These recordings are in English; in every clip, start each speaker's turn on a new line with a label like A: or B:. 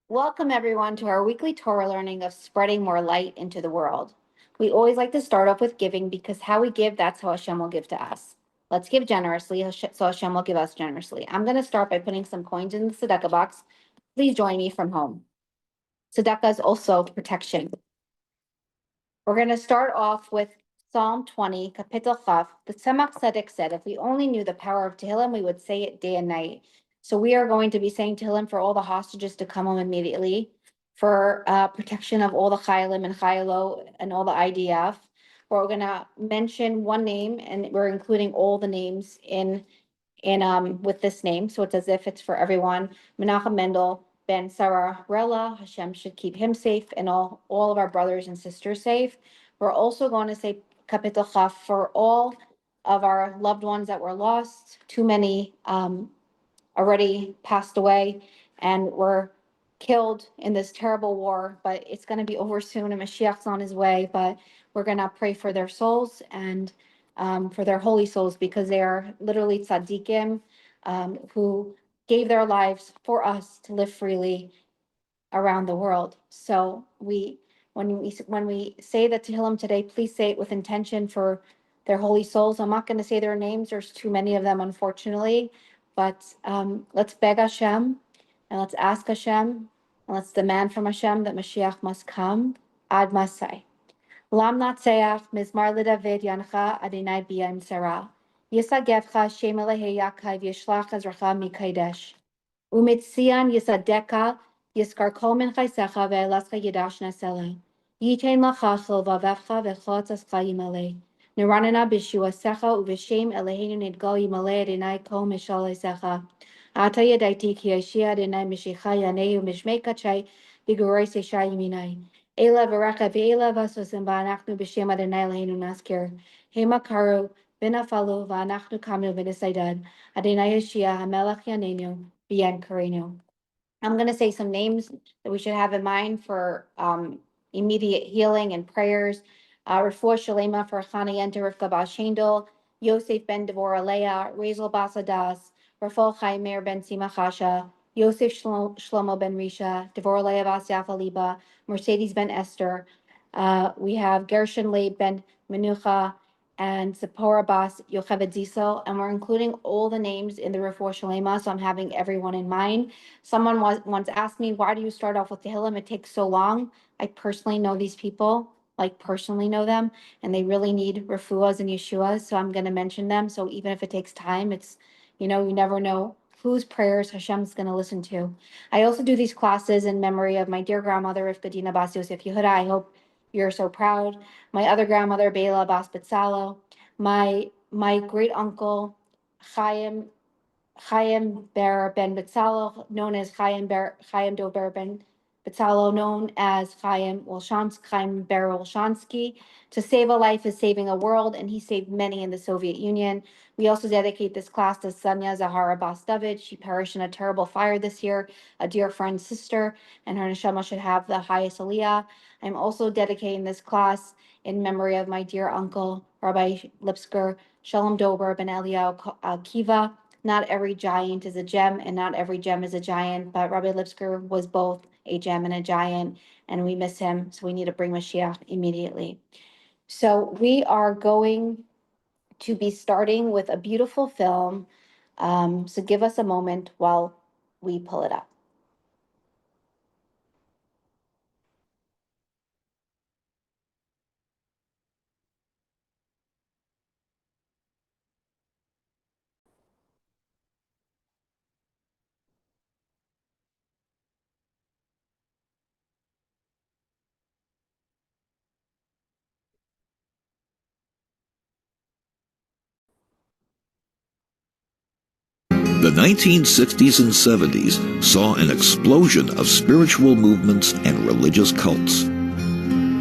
A: Welcome, everyone, to our weekly Torah learning of spreading more light into the world. We always like to start off with giving because how we give, that's how Hashem will give to us. Let's give generously so Hashem will give us generously. I'm going to start by putting some coins in the tzedakah box. Please join me from home. Tzedakah is also protection. We're going to start off with Psalm 20, Kapitel Chaf. The Tzemach Tzedek said, if we only knew the power of Tehillim, we would say it day and night. So we are going to be saying Tehillim for all the hostages to come home immediately, for protection of all the Chayalim and Chayalo and all the IDF. We're going to mention one name, and we're including all the names in with this name. So it's as if it's for everyone. Menachem Mendel, Ben Sarah Rella, Hashem should keep him safe and all of our brothers and sisters safe. We're also going to say Kapitel Chaf for all of our loved ones that were lost. Too many already passed away and were killed in this terrible war, but it's going to be over soon and Mashiach's on his way. But we're going to pray for their souls and for their holy souls, because they are literally tzaddikim who gave their lives for us to live freely around the world. So when we say the Tehillim today, please say it with intention for their holy souls. I'm not going to say their names. There's too many of them, unfortunately. But let's beg Hashem and let's ask Hashem and let's demand from Hashem that Mashiach must come. Ad Masai. Lam Natseach, Mizmar Lidavid Yancha, Adonai B'yam Sarah. Yisagevcha, Shem Elehe Yaakov, Yishlach Ezracha Mikaidesh. Umitzian Yisadeka, Yiskar Kol Min Chaisecha, Ve'elascha Yidash Nasela. Yitain Lacha Chil Vavevcha, Ve'chlotz Ascha Yimale. Niranana B'shua Secha, Uv'shem Eleheinu Nidgal Yimale, Adonai Kol Mishal Secha. Ata Yadaiti Ki Yashia, Adonai Mishicha Yaneu, Mishmei Kachai, B'guroi Seisha Yiminai. Ela v'racha ve'ela v'asosim v'anachnu b'shem Adonai Eloheinu naskir. Hema karu v'nafalu v'anachnu kamnu v'nisaydad. Adonai Yeshia hamelach yanenu v'yan karenu. I'm going to say some names that we should have in mind for immediate healing and prayers. Refuah Shalema for Chana Yenta Rivka Bas Shendel, Yosef ben Devorah Leah, Razel Basadas, Rafal Chaim Meir ben Simachasha, Yosef Shlomo ben Risha, Devorah Leah Bas Yafa Liba, Mercedes ben Esther. We have Gershon Leib ben Menucha and Zipporah Bas Yocheved Zisel, and we're including all the names in the Refuah Shalema, so I'm having everyone in mind. Someone once asked me, why do you start off with Tehillim? It takes so long. I personally know these people, personally know them, and they really need refuahs and yeshuas, so I'm going to mention them. So even if it takes time, it's, you never know whose prayers Hashem's going to listen to. I also do these classes in memory of my dear grandmother, Rivka Dina Bas Yosef Yehuda. I hope you're so proud. My other grandmother, Bela Bas Betzalo. My great uncle, Chaim Ber ben Betzalo, known as Chaim Dober ben Betzalo, known as Chaim Ber Wolshansky. To save a life is saving a world, and he saved many in the Soviet Union. We also dedicate this class to Sanya Zahara Bas David. She perished in a terrible fire this year, a dear friend's sister, and her neshama should have the highest aliyah. I'm also dedicating this class in memory of my dear uncle, Rabbi Lipsker, Shalom Dober ben Eliyahu Kiva. Not every giant is a gem, and not every gem is a giant, but Rabbi Lipsker was both a gem and a giant, and we miss him, so we need to bring Mashiach immediately. So we are going to be starting with a beautiful film, so give us a moment while we pull it up.
B: The 1960s and 70s saw an explosion of spiritual movements and religious cults.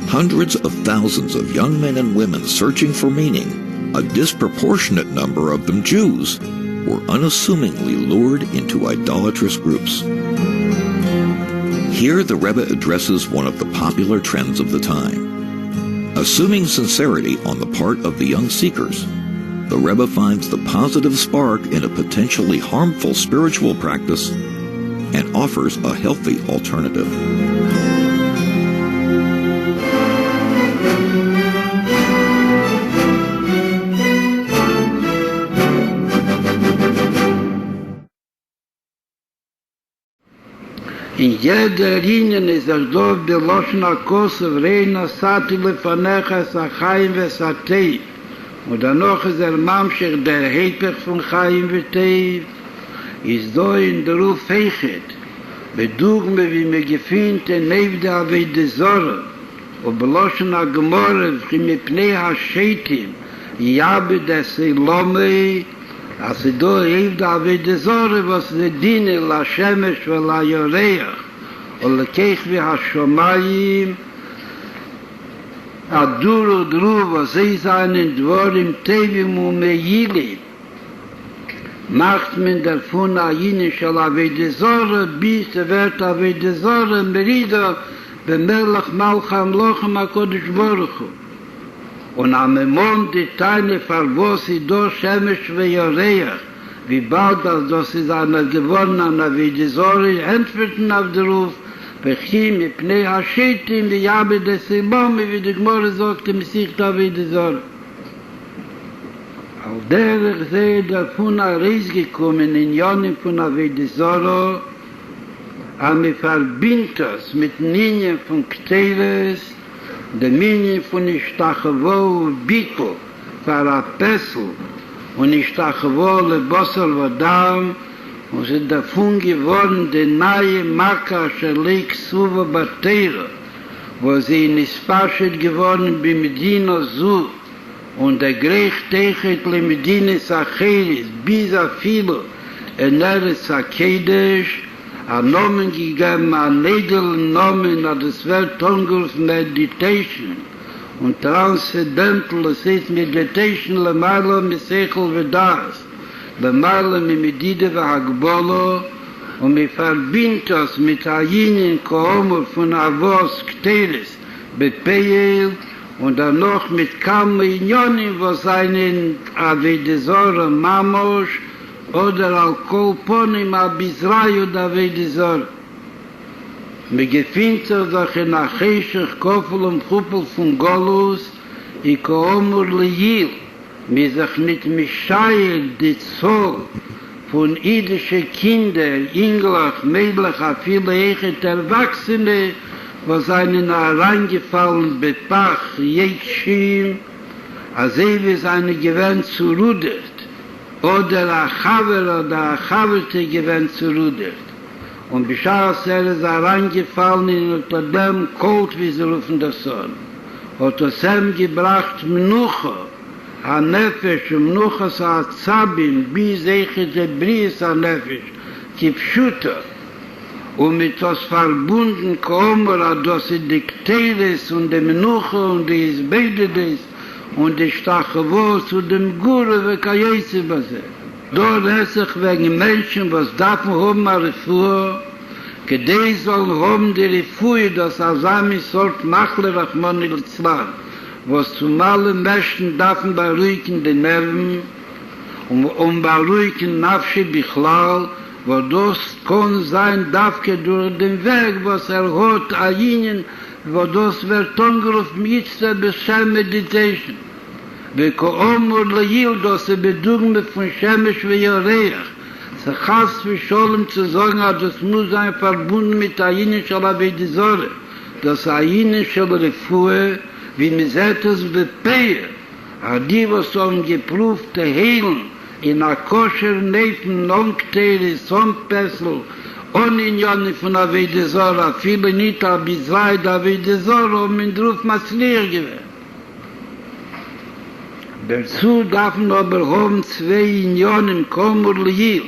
B: Hundreds of thousands of young men and women searching for meaning, a disproportionate number of them Jews, were unassumingly lured into idolatrous groups. Here the Rebbe addresses one of the popular trends of the time. Assuming sincerity on the part of the young seekers, the Rebbe finds the positive spark in a potentially harmful spiritual practice and offers a healthy alternative.
C: In jeder Linie ist dort beloschen Kosher reina sati lefanecha sachayim vesatei. Und danach ist Mamschich der Hepech von Chayim vetei. Ist da in der Ruf Heichet. Bedugme wie mir gefühlt in Nevde Avede Zorre. Und beloschen Gemorre wie mir Pnei HaShetim. Yabe des Elomei. Als da Nevde Avede Zorre, was die Dine la Shemesh ve la Yoreach. Und lekech wie HaShomayim. Aduru dru, was sie seinen Dvorim Tevim und Meyilim. Macht man davon Ayine shal Avede Zorre, bis wird Avede Zorre, Merida, bemerlach Malcham Lochem HaKodesh Baruch Hu. Und am Mond die Teile verwosi do Shemesh ve Yoreach, wie bald das ist einer geworden an Avede Zorre, entferten auf der Ruf, Bechim mipnei hashetim v'yabe des Elom, wie die Gemorre sagt, im Sicht Avede Zorre. Auf der sehe davon Reis gekommen in Jonim von Avede Zorre, aber verbindet es mit Linien von Kteres, der Linien von Ishtachevo Biko, für Pessel, und Ishtachevo lebosser vadam, und sind davon geworden die neue Maka Shalek Suva Batera, wo sie in Ispaschet geworden bei Medina Zu, und der Grech Techet le Medina Sacheris, bis Afilo, en Eretz HaKedesh, a Nomen gegeben, a Nedel Nomen, a das Welt Tongos Meditation, und Transcendental Meditation, le Malo Mesechel Vedas, Bemarle mit Medide ve Hagbolo, und mir verbindet es mit Ayinin Kohomer von Avos Kteres Bepeil, und dann noch mit Kam Inyonim, was einen Avede Zorre Mamosh oder Al-Kolponim Abizrayu Avede Zorre. Mir gefindt sich in Acheshech Kofel und Kuppel von Golus, I Kohomer Leyil, mir sich nicht Mischayel, die Zoll von jüdischen Kindern, Englach, Mädlich, viele Echet Erwachsene, was einen hereingefallen bepach, Jekschim, als wie seine gewähnt zurudert, oder a Chaver oder a Chaverte gewähnt zurudert. Und bischaß ist hereingefallen in unter dem Kult, wie sie rufen das Sohn. Hat es ihm gebracht Menucha, הנפש ומנוחס העצבים בי זכר לבריס הנפש כפשוטה und das verbunden kommen dass die Kteres und die Menuche und die Isbeidedes und die Stachewos und dem Gure und Kajese base. Dort ist sich wegen Menschen, was darf man haben eine Refuhr, gedei sollen haben die Refuhr, das Asami sollt Machle Rachman il-Zlan, was zum allen Menschen darf man beruhigen die Nerven und beruhigen Nafsche Bichlal, wo das kann sein, darf durch den Weg, was hat Ayinen, wo das wird angerufen, jetzt der Kosher Meditation. Wie Koomur Leyil, das Bedürfnis von Shemesh ve Yoreach. Es heißt, wir sollen zu sagen, das muss sein verbunden mit Ayinen shel Avede Zorre. Das Ayinen shel Refuhe, wie man sagt es, bepeir. Die, was sollen geprüfte Heilen, in a kosher Neifen, non-Kteris, on-Pessel, on-Inyoni von Avede Zorre, viele nicht Abizrei Avede Zorre, in Druf Maslier gewählt. Dazu darf man aber haben zwei Inyonen, Komur Liyil,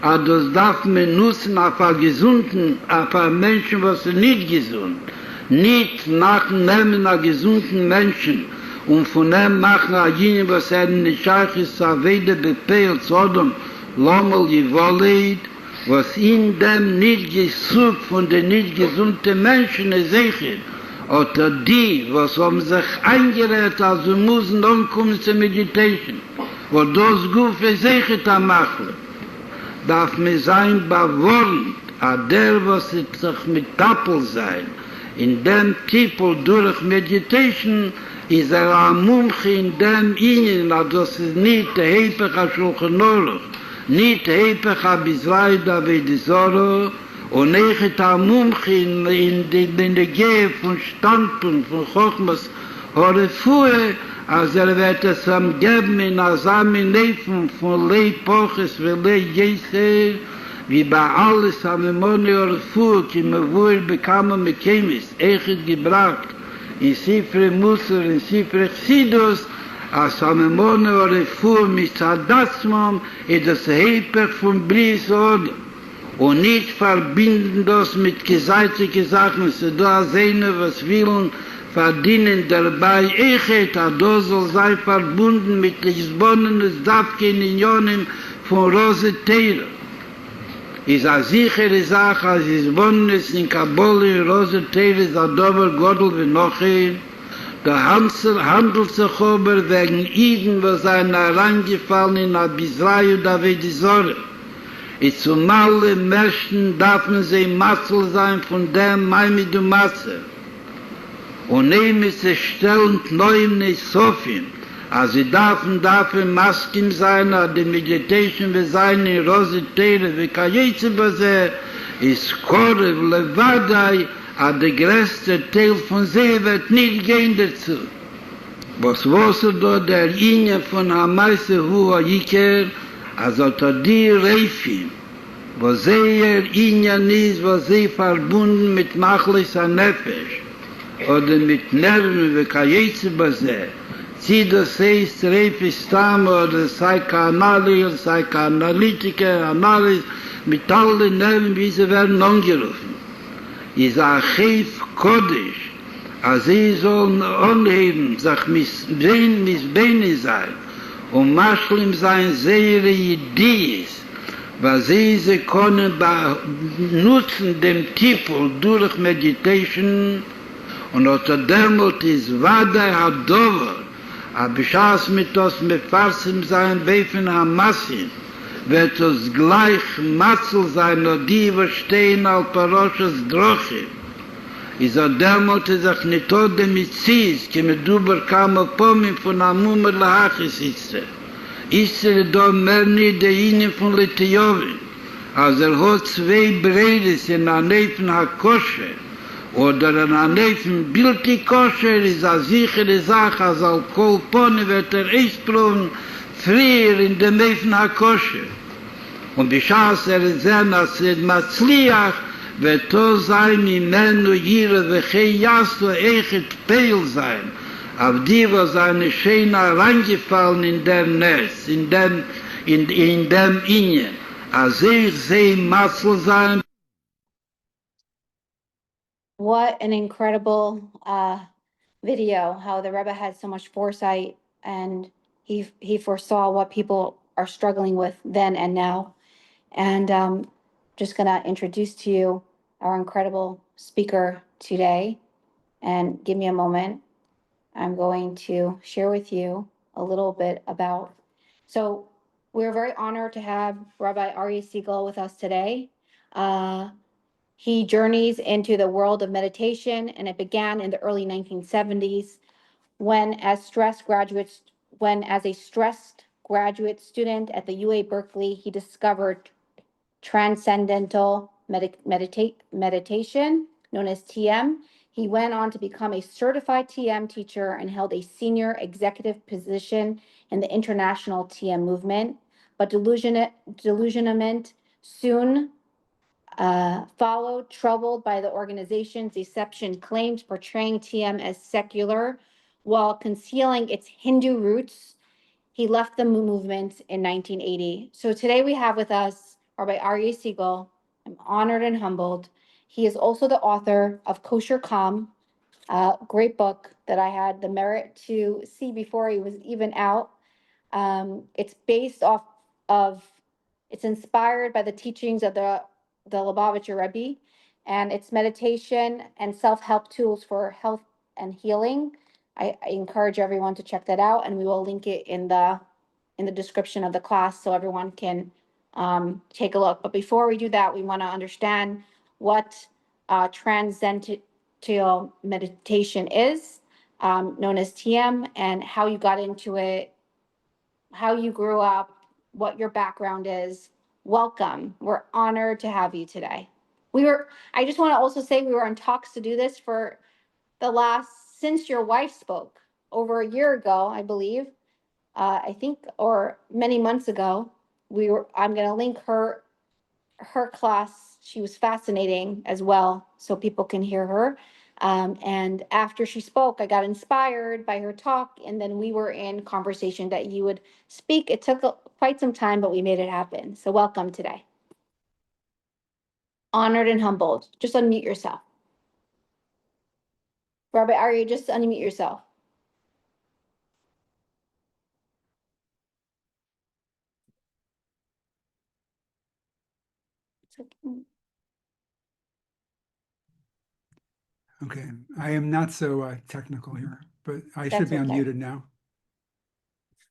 C: aber das darf man nutzen auf einen gesunden, auf einen Menschen, was nicht gesund. Nicht nachnehmen einen gesunden Menschen, und von ihm machen jene, was nicht scheich ist, Avede Bepeil, Sodom, Lommel, Jivolid, was in dem nicht gesucht von den nicht gesunden Menschen ist sicher, oder die, was haben sich eingerät, also müssen umkommen zur Meditation, wo das Guf ist sicher zu machen, darf man sein bewohnt, a der, was sich mit Tappel sein, in dem Tippel durch Meditation, ist ein Mumche in dem Ihnen, dass es nicht der Hepech a Shulchan Aruch, nicht der Hepech a Bizraida Vedisoro, und nicht ein Mumche in der Gehe von Standpunkt, von Chochmas, Horefue, als wird es am Geben in Asami Neifen von Lei Poches, Lei Jeser, wie bei alles am Emoni Horefue, die me wohl bekamen mit Chemis, echt gebracht, in Sifre Musser, in Sifre Chsidus, als am Emoni Horefue mit Zadatzmam, das Hepech von Bris Oder. Und nicht verbinden das mit geseitigen Sachen, so da sehen, was willen, verdienen dabei Echet, da soll sein verbunden mit Lisbonenes Davken in Jonim von Rose Teire. Ist eine sichere Sache, als Lisbonenes in Kabole, Rose Teire, ist ein Dober Gottel wie noch ein. Der handelt sich aber wegen Iden, was sind hereingefallen in Abisrael und Avedisore. Und zumal im Menschen darf man sie Massel sein von dem Maimid und Masse. Und nehmen sie stellend neuen Sofim. Also sie darf Maskim sein, die Meditation wir sein in Rose Tere, wie Kajitze Base, ist Korev, Levadai, aber der größte Teil von sie wird nicht gehen dazu. Was da der Inja von Hamaise Hua Iker, also die Reifim, wo sehr Inyan ist, wo sie verbunden mit Machlis an Nefesh, oder mit Nerven, wie Kajitze Base, sie das heißt Reifistam oder Psychoanalytiker, Analyse, mit allen Nerven, wie sie werden angerufen. Ist ein Chef Kodesh, als sie sollen anheben, sich missbeine sein, und Maschlim sein sehr Idee ist, weil sie können nutzen dem Titel durch Meditation und unter dem ist Wadai Hadover, aber schaß mit das Mefarsim sein, Befen Hamassin, wird es gleich Matzel sein, und die stehen auf Parosches Droche. Is a demot is a knitode mitzis, ke me duber kam a pomim von a mummer lahachis itse. Itse do merni de inen von Litijovin. Als hat zwei Breides in a Neifen ha Kosher, oder in a Neifen bilti Kosher, is a sichere Sache, als al kol pone wird eisproben, frier in dem Neifen ha Kosher. Und bischaß sehen, als Matzliach, wird to sein in Menu Jire, welche Jasto echt Peil sein, auf die, wo seine Schöne reingefallen in dem Netz, in dem Ingen, als ich sehe Matzel sein.
A: What an incredible video, how the Rebbe had so much foresight and he foresaw what people are struggling with then and now. And just going to introduce to you our incredible speaker today. And give me a moment. I'm going to share with you a little bit about. So we're very honored to have Rabbi Aryeh Siegel with us today. He journeys into the world of meditation, and it began in the early 1970s when as a stressed graduate student at the UA Berkeley, he discovered Transcendental Meditation, known as TM. He went on to become a certified TM teacher and held a senior executive position in the international TM movement. But disillusionment soon followed, troubled by the organization's deception claims portraying TM as secular while concealing its Hindu roots. He left the movement in 1980. So today we have with us Rabbi Aryeh Siegel. I'm honored and humbled. He is also the author of Kosher Meditation, a great book that I had the merit to see before he was even out. It's inspired by the teachings of the Lubavitcher Rebbe, and it's meditation and self-help tools for health and healing. I encourage everyone to check that out, and we will link it in the description of the class so everyone can take a look. But before we do that, we want to understand what Transcendental Meditation is, known as TM, and how you got into it, how you grew up, what your background is. Welcome. We're honored to have you today. I just want to also say we were in talks to do this for since your wife spoke over a year ago, I believe, I think, or many months ago. I'm going to link her class. She was fascinating as well, so people can hear her. And after she spoke, I got inspired by her talk, and then we were in conversation that you would speak. It took quite some time, but we made it happen. So welcome today. Honored and humbled. Just unmute yourself. Rabbi Aryeh, just unmute yourself.
D: Okay, I am not so technical here, but I
A: That's
D: should be
A: okay.
D: unmuted now.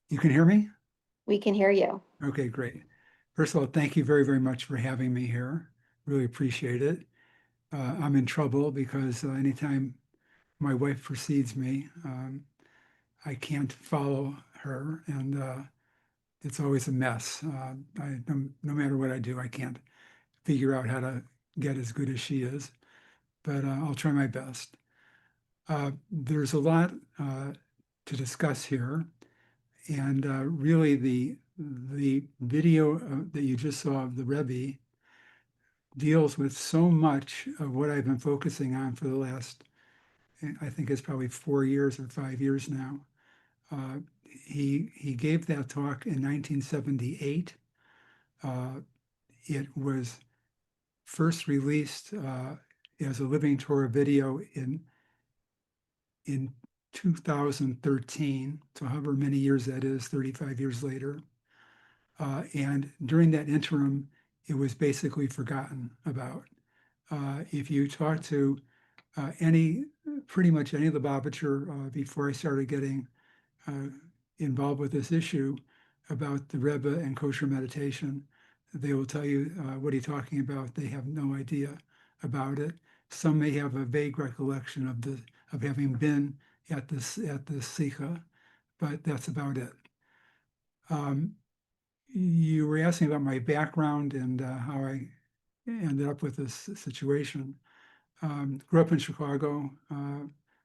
D: You can hear me?
A: We can hear you.
D: Okay, great. First of all, thank you very, very much for having me here. Really appreciate it. I'm in trouble because anytime my wife precedes me, I can't follow her, and it's always a mess. No matter what I do, I can't figure out how to get as good as she is, but I'll try my best. There's a lot to discuss here, and really the video that you just saw of the Rebbe deals with so much of what I've been focusing on for the last, I think it's probably 4 years or 5 years now. He gave that talk in 1978. It was first released as a Living Torah video in 2013, so however many years that is, 35 years later. And during that interim, it was basically forgotten about. If you talk to pretty much any Lubavitcher before I started getting involved with this issue about the Rebbe and Kosher Meditation, they will tell you what are you talking about. They have no idea about it. Some may have a vague recollection of having been at the Siegal, but that's about it. You were asking about my background and how I ended up with this situation. Grew up in Chicago,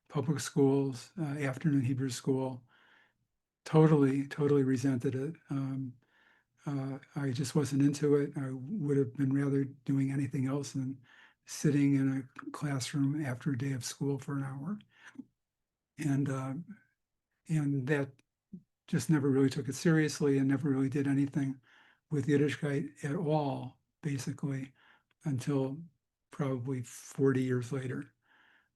D: public schools, afternoon Hebrew school. Totally resented it. I just wasn't into it. I would have been rather doing anything else than sitting in a classroom after a day of school for an hour. And that just never really took it seriously and never really did anything with Yiddishkeit at all, basically, until probably 40 years later.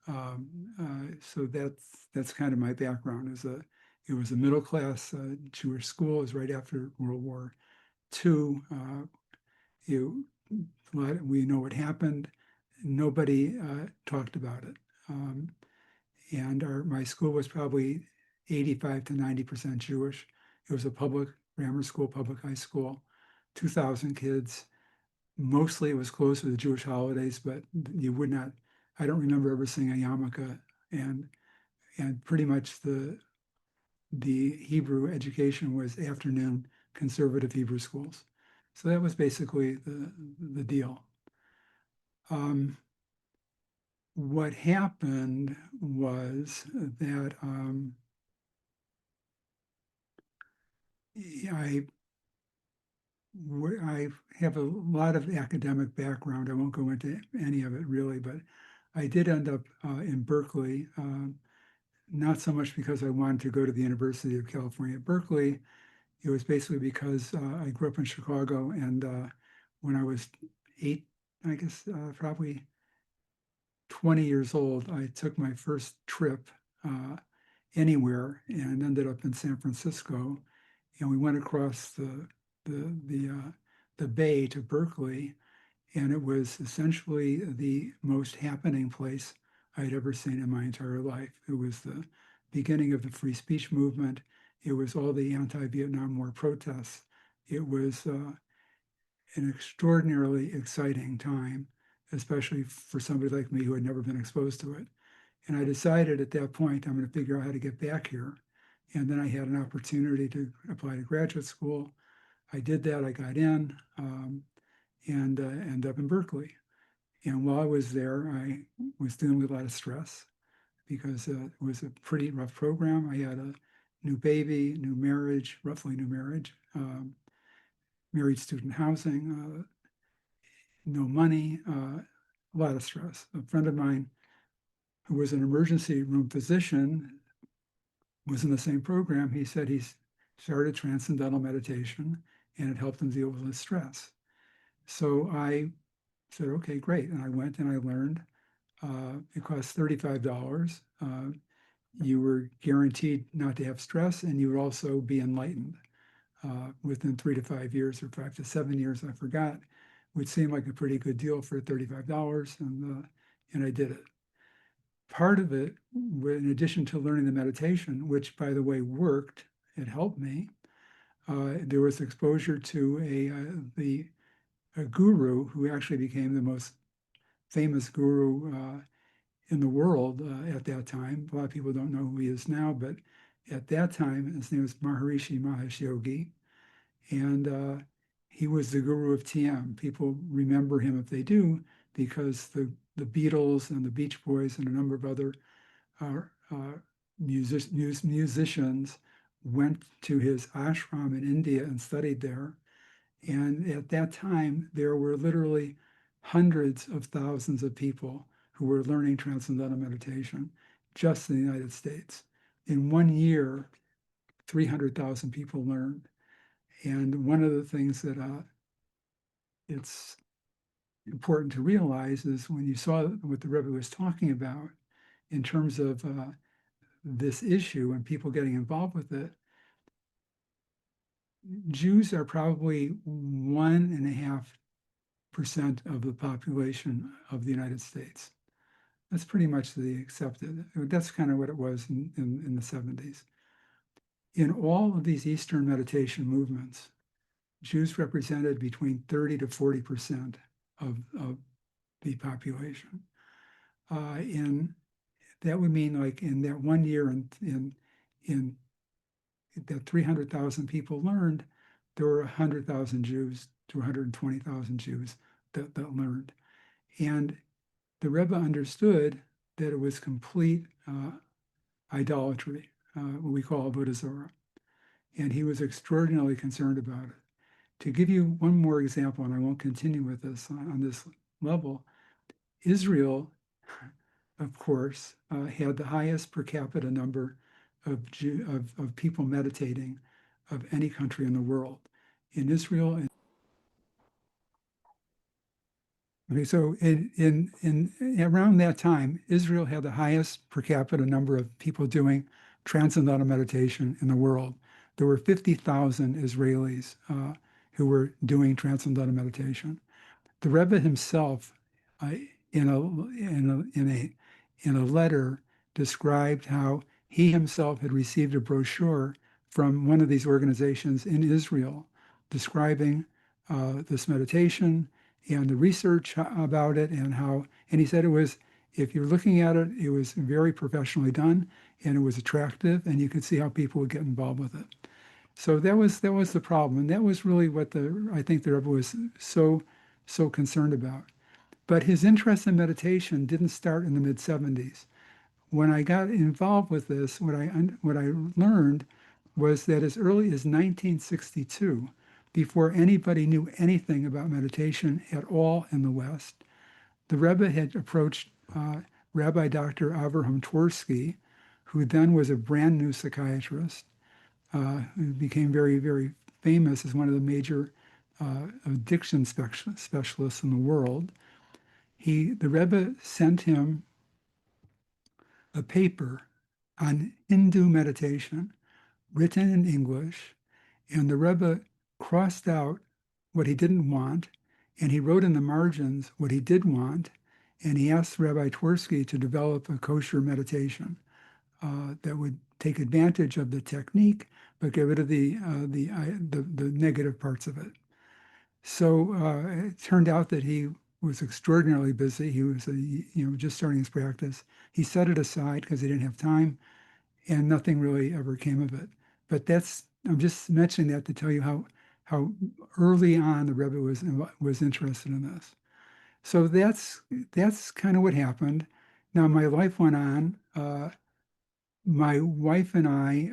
D: So that's kind of my background. It was a middle class Jewish school. It was right after World War II. We know what happened. Nobody talked about it. And my school was probably 85 to 90% Jewish. It was a public grammar school, public high school, 2,000 kids. Mostly it was closed for the Jewish holidays, but you would not, I don't remember ever seeing a yarmulke, and pretty much the Hebrew education was afternoon conservative Hebrew schools. So that was basically the deal. What happened was that I have a lot of academic background. I won't go into any of it really, but I did end up in Berkeley, not so much because I wanted to go to the University of California at Berkeley. It was basically because I grew up in Chicago, and when I was probably 20 years old, I took my first trip anywhere and ended up in San Francisco, and we went across the bay to Berkeley, and it was essentially the most happening place I'd ever seen in my entire life. It was the beginning of the free speech movement. It was all the anti-Vietnam War protests. It was an extraordinarily exciting time, especially for somebody like me who had never been exposed to it. And I decided at that point, I'm going to figure out how to get back here. And then I had an opportunity to apply to graduate school. I did that, I got in, and ended up in Berkeley. And while I was there, I was dealing with a lot of stress because it was a pretty rough program. I had a new baby, new marriage, roughly new marriage, married student housing, no money, a lot of stress. A friend of mine who was an emergency room physician was in the same program. He said he started Transcendental Meditation and it helped him deal with his stress. So I said, okay, great. And I went and I learned. It cost $35. You were guaranteed not to have stress, and you would also be enlightened within 3 to 5 years or 5 to 7 years. I forgot. Would seem like a pretty good deal for $35, and I did it. Part of it, in addition to learning the meditation, which by the way worked, it helped me. There was exposure to a guru who actually became the most famous guru in the world at that time. A lot of people don't know who he is now, but at that time, his name was Maharishi Mahesh Yogi, and he was the guru of TM. People remember him, if they do, because the Beatles and the Beach Boys and a number of other musicians went to his ashram in India and studied there. And at that time, there were literally hundreds of thousands of people who were learning Transcendental Meditation just in the United States. In 1 year, 300,000 people learned. And one of the things that it's important to realize is when you saw what the Rebbe was talking about in terms of this issue and people getting involved with it, Jews are probably 1.5% of the population of the United States. That's pretty much the accepted. That's kind of what it was in the 70s. In all of these Eastern meditation movements, Jews represented between 30 to 40% of the population. And that would mean, like, in that 1 year in that 300,000 people learned, there were 100,000 Jews to 120,000 Jews that learned. And the Rebbe understood that it was complete idolatry, what we call Avodah Zarah. And he was extraordinarily concerned about it. To give you one more example, and I won't continue with this on this level, Israel, of course, had the highest per capita number of people meditating of any country in the world. In Israel, okay, so in around that time, Israel had the highest per capita number of people doing Transcendental Meditation in the world. There were 50,000 Israelis who were doing Transcendental Meditation. The Rebbe himself, in a letter, described how he himself had received a brochure from one of these organizations in Israel describing this meditation and the research about it, and he said it was, if you're looking at it, it was very professionally done and it was attractive, and you could see how people would get involved with it. So that was the problem, and that was really what I think the Rebbe was so concerned about. But his interest in meditation didn't start in the mid-70s. When I got involved with this, what I learned was that as early as 1962, before anybody knew anything about meditation at all in the West, the Rebbe had approached Rabbi Dr. Avraham Twersky, who then was a brand new psychiatrist, who became very, very famous as one of the major addiction specialists in the world. The Rebbe sent him a paper on Hindu meditation written in English, and the Rebbe crossed out what he didn't want, and he wrote in the margins what he did want, and he asked Rabbi Twersky to develop a kosher meditation that would take advantage of the technique, but get rid of the negative parts of it. So it turned out that he was extraordinarily busy. He was, just starting his practice. He set it aside because he didn't have time, and nothing really ever came of it. But I'm just mentioning that to tell you how early on the Rebbe was interested in this. So that's kind of what happened. Now my life went on. My wife and I,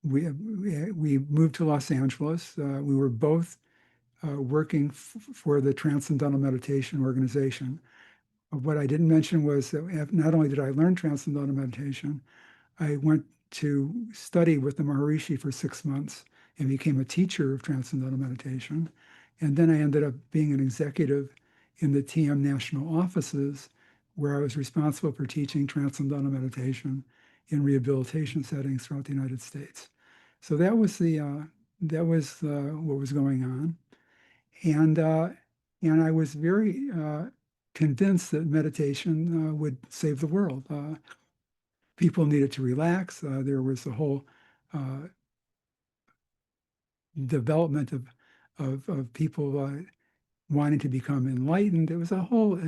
D: we moved to Los Angeles. We were both working for the Transcendental Meditation organization. What I didn't mention was that not only did I learn Transcendental Meditation, I went to study with the Maharishi for 6 months and became a teacher of Transcendental Meditation. And then I ended up being an executive in the TM national offices, where I was responsible for teaching Transcendental Meditation in rehabilitation settings throughout the United States. So that was what was going on. And I was very convinced that meditation would save the world. People needed to relax. There was a whole development of people wanting to become enlightened. It was a whole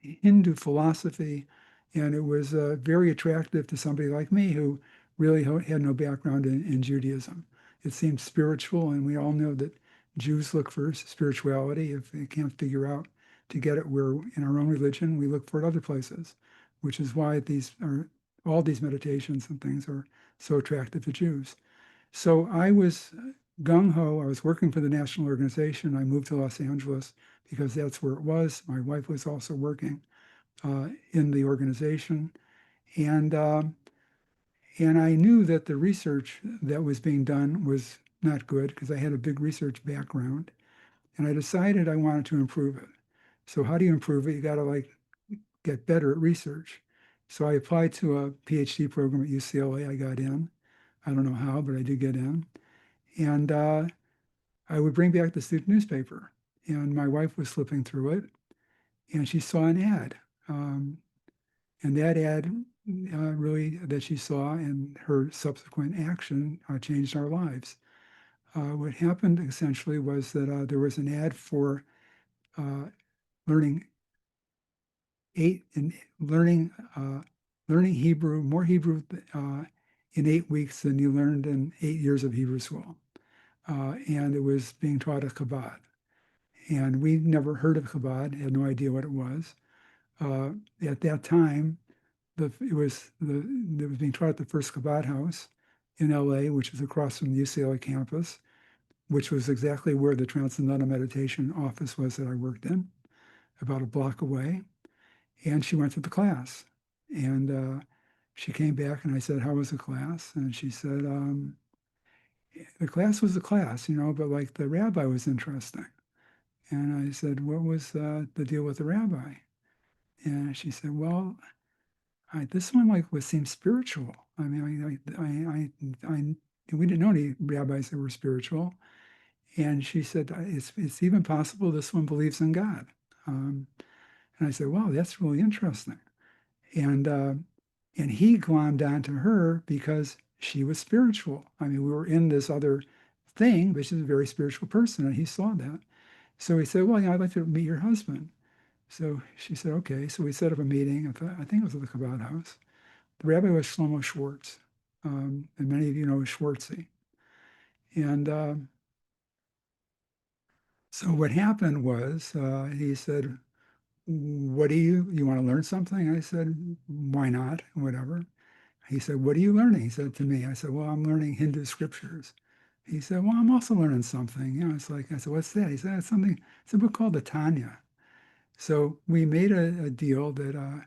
D: Hindu philosophy, and it was very attractive to somebody like me who really had no background in Judaism. It seemed spiritual, and we all know that Jews look for spirituality. If they can't figure out to get it where in our own religion, we look for it other places, which is why all these meditations and things are so attractive to Jews. So I was gung-ho. I was working for the national organization. I moved to Los Angeles because that's where it was. My wife was also working in the organization. And I knew that the research that was being done was not good because I had a big research background. And I decided I wanted to improve it. So how do you improve it? You got to get better at research. So I applied to a PhD program at UCLA. I got in. I don't know how, but I did get in. And I would bring back the student newspaper. And my wife was flipping through it, and she saw an ad. And that ad really that she saw and her subsequent action changed our lives. What happened essentially was that there was an ad for learning learning Hebrew, more Hebrew in 8 weeks than you learned in 8 years of Hebrew school. And it was being taught at Chabad. And we never heard of Chabad, had no idea what it was. At that time, it was being taught at the first Chabad house in LA, which was across from the UCLA campus, which was exactly where the Transcendental Meditation office was that I worked in, about a block away. And she went to the class. And she came back and I said, "How was the class?" And she said, "The class was the class, but like the rabbi was interesting." And I said, "What was the deal with the rabbi?" And she said, "Well, this one seemed spiritual. I mean, we didn't know any rabbis that were spiritual." And she said, "It's even possible this one believes in God." And I said, "Wow, that's really interesting." And he glommed onto her because she was spiritual. I mean, we were in this other thing, but she's a very spiritual person, and he saw that. So he said, "Well, I'd like to meet your husband." So she said, "Okay." So we set up a meeting. I think it was at the Chabad house. The rabbi was Shlomo Schwartz, and many of you know Schwartzy. And so what happened was he said, "What do you want to learn something?" I said, "Why not? Whatever." He said, "What are you learning?" He said to me. I said, "Well, I'm learning Hindu scriptures." He said, "Well, I'm also learning something." It's like, I said, "What's that?" He said, it's a book called the Tanya. So we made a deal that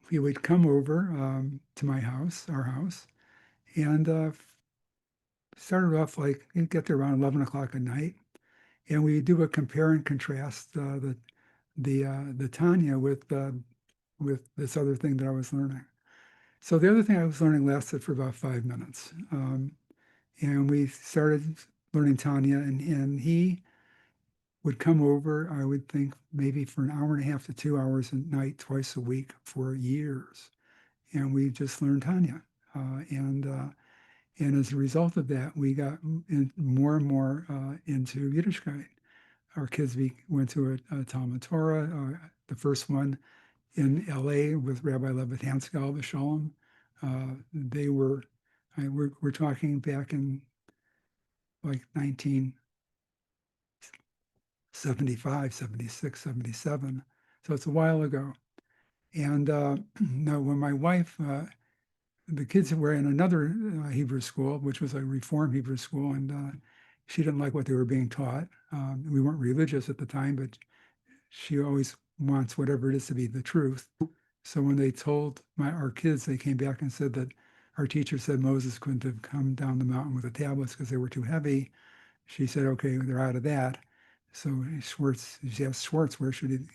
D: he would come over to my house, our house, and started off he'd get there around 11 o'clock at night, and we do a compare and contrast the Tanya with this other thing that I was learning. So the other thing I was learning lasted for about 5 minutes, and we started learning Tanya, and he would come over. I would think maybe for an hour and a half to 2 hours a night, twice a week for years, and we just learned Tanya, And as a result of that, we got more and more into Yiddishkeit. Our kids went to a Talmud Torah, the first one in LA with Rabbi Siegal, the Shalom. They were, we're talking back in like 1975, 76, 77. So it's a while ago. And now when my wife, the kids were in another Hebrew school, which was a Reform Hebrew school, and she didn't like what they were being taught. We weren't religious at the time, but she always wants whatever it is to be the truth. So when they told our kids, they came back and said that our teacher said Moses couldn't have come down the mountain with the tablets because they were too heavy. She said, okay, they're out of that. So she asked Schwartz, where should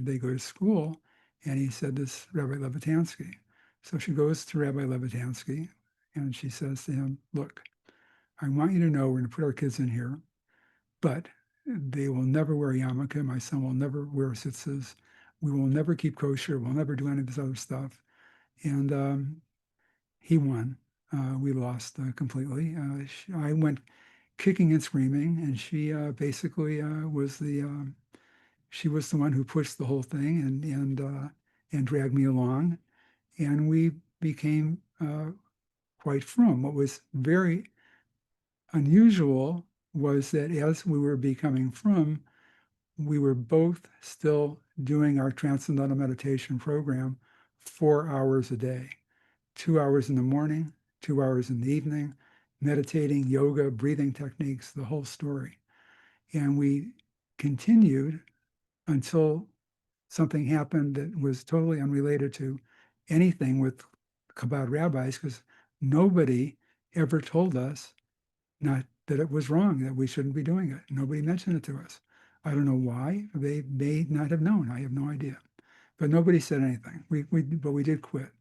D: they go to school? And he said, this Rabbi Levitansky. So she goes to Rabbi Levitansky and she says to him, look, I want you to know we're going to put our kids in here, but they will never wear yarmulke. My son will never wear tzitzis. We will never keep kosher. We'll never do any of this other stuff. And he won. We lost completely. I went kicking and screaming, and she basically was she was the one who pushed the whole thing and dragged me along, and we became quite frum. What was very unusual was that as we were becoming frum, we were both still doing our Transcendental Meditation program 4 hours a day, 2 hours in the morning, 2 hours in the evening, meditating, yoga, breathing techniques, the whole story. And we continued until something happened that was totally unrelated to anything with Chabad rabbis, because nobody ever told us not that it was wrong, that we shouldn't be doing it. Nobody mentioned it to us. I don't know why. They may not have known. I have no idea. But nobody said anything. But we did quit.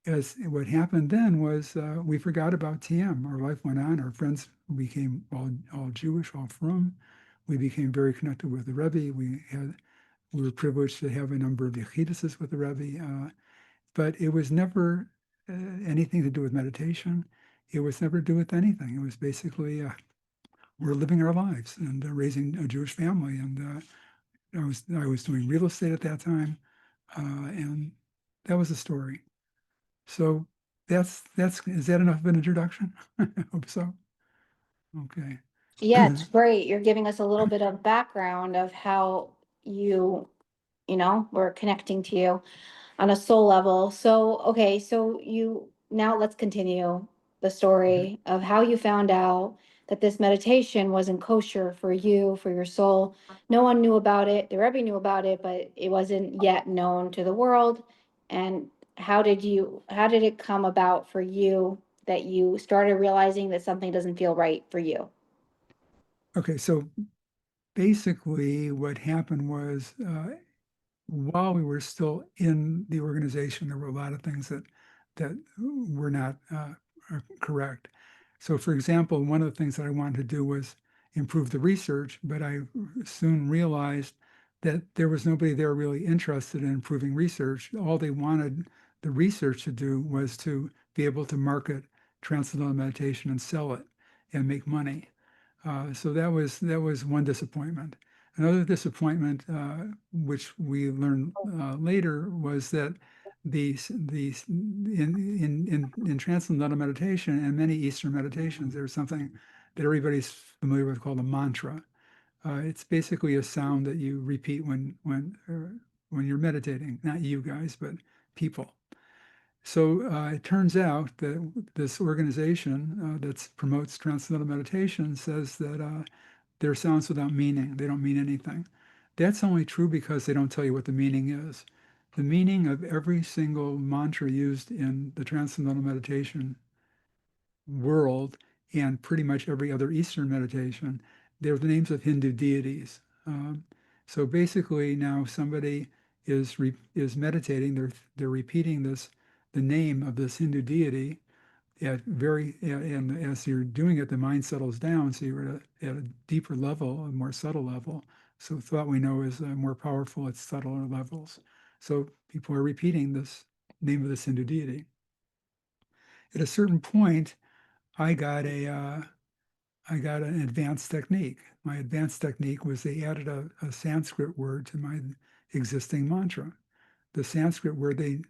D: As what happened then was we forgot about TM. Our life went on. Our friends became all Jewish, all frum. We became very connected with the Rebbe. We were privileged to have a number of yechiduses with the Rebbe, but it was never anything to do with meditation. It was never to do with anything. It was basically we're living our lives and raising a Jewish family. And I was doing real estate at that time, and that was the story. So is that enough of an introduction? I hope so. Okay.
A: Yeah, it's great. You're giving us a little bit of background of how you we're connecting to you on a soul level. So, okay, now let's continue the story of how you found out that this meditation wasn't kosher for you, for your soul. No one knew about it. The Rebbe knew about it, but it wasn't yet known to the world. And how did it come about for you that you started realizing that something doesn't feel right for you?
D: Okay, so basically what happened was while we were still in the organization, there were a lot of things that were not correct. So for example, one of the things that I wanted to do was improve the research, but I soon realized that there was nobody there really interested in improving research. All they wanted the research to do was to be able to market Transcendental Meditation and sell it and make money. So that was one disappointment. Another disappointment, which we learned later, was that in Transcendental Meditation and many Eastern meditations, there's something that everybody's familiar with called a mantra. It's basically a sound that you repeat when you're meditating. Not you guys, but people. So it turns out that this organization that promotes Transcendental Meditation says that they're sounds without meaning. They don't mean anything. That's only true because they don't tell you what the meaning is. The meaning of every single mantra used in the Transcendental Meditation world and pretty much every other Eastern meditation, they're the names of Hindu deities. So basically now somebody is meditating, they're repeating the name of this Hindu deity and as you're doing it, the mind settles down, so you're at a deeper level, a more subtle level. So thought we know is more powerful at subtler levels. So people are repeating this name of this Hindu deity. at a certain point, I got an advanced technique. My advanced technique was they added a Sanskrit word to my existing mantra. The Sanskrit word they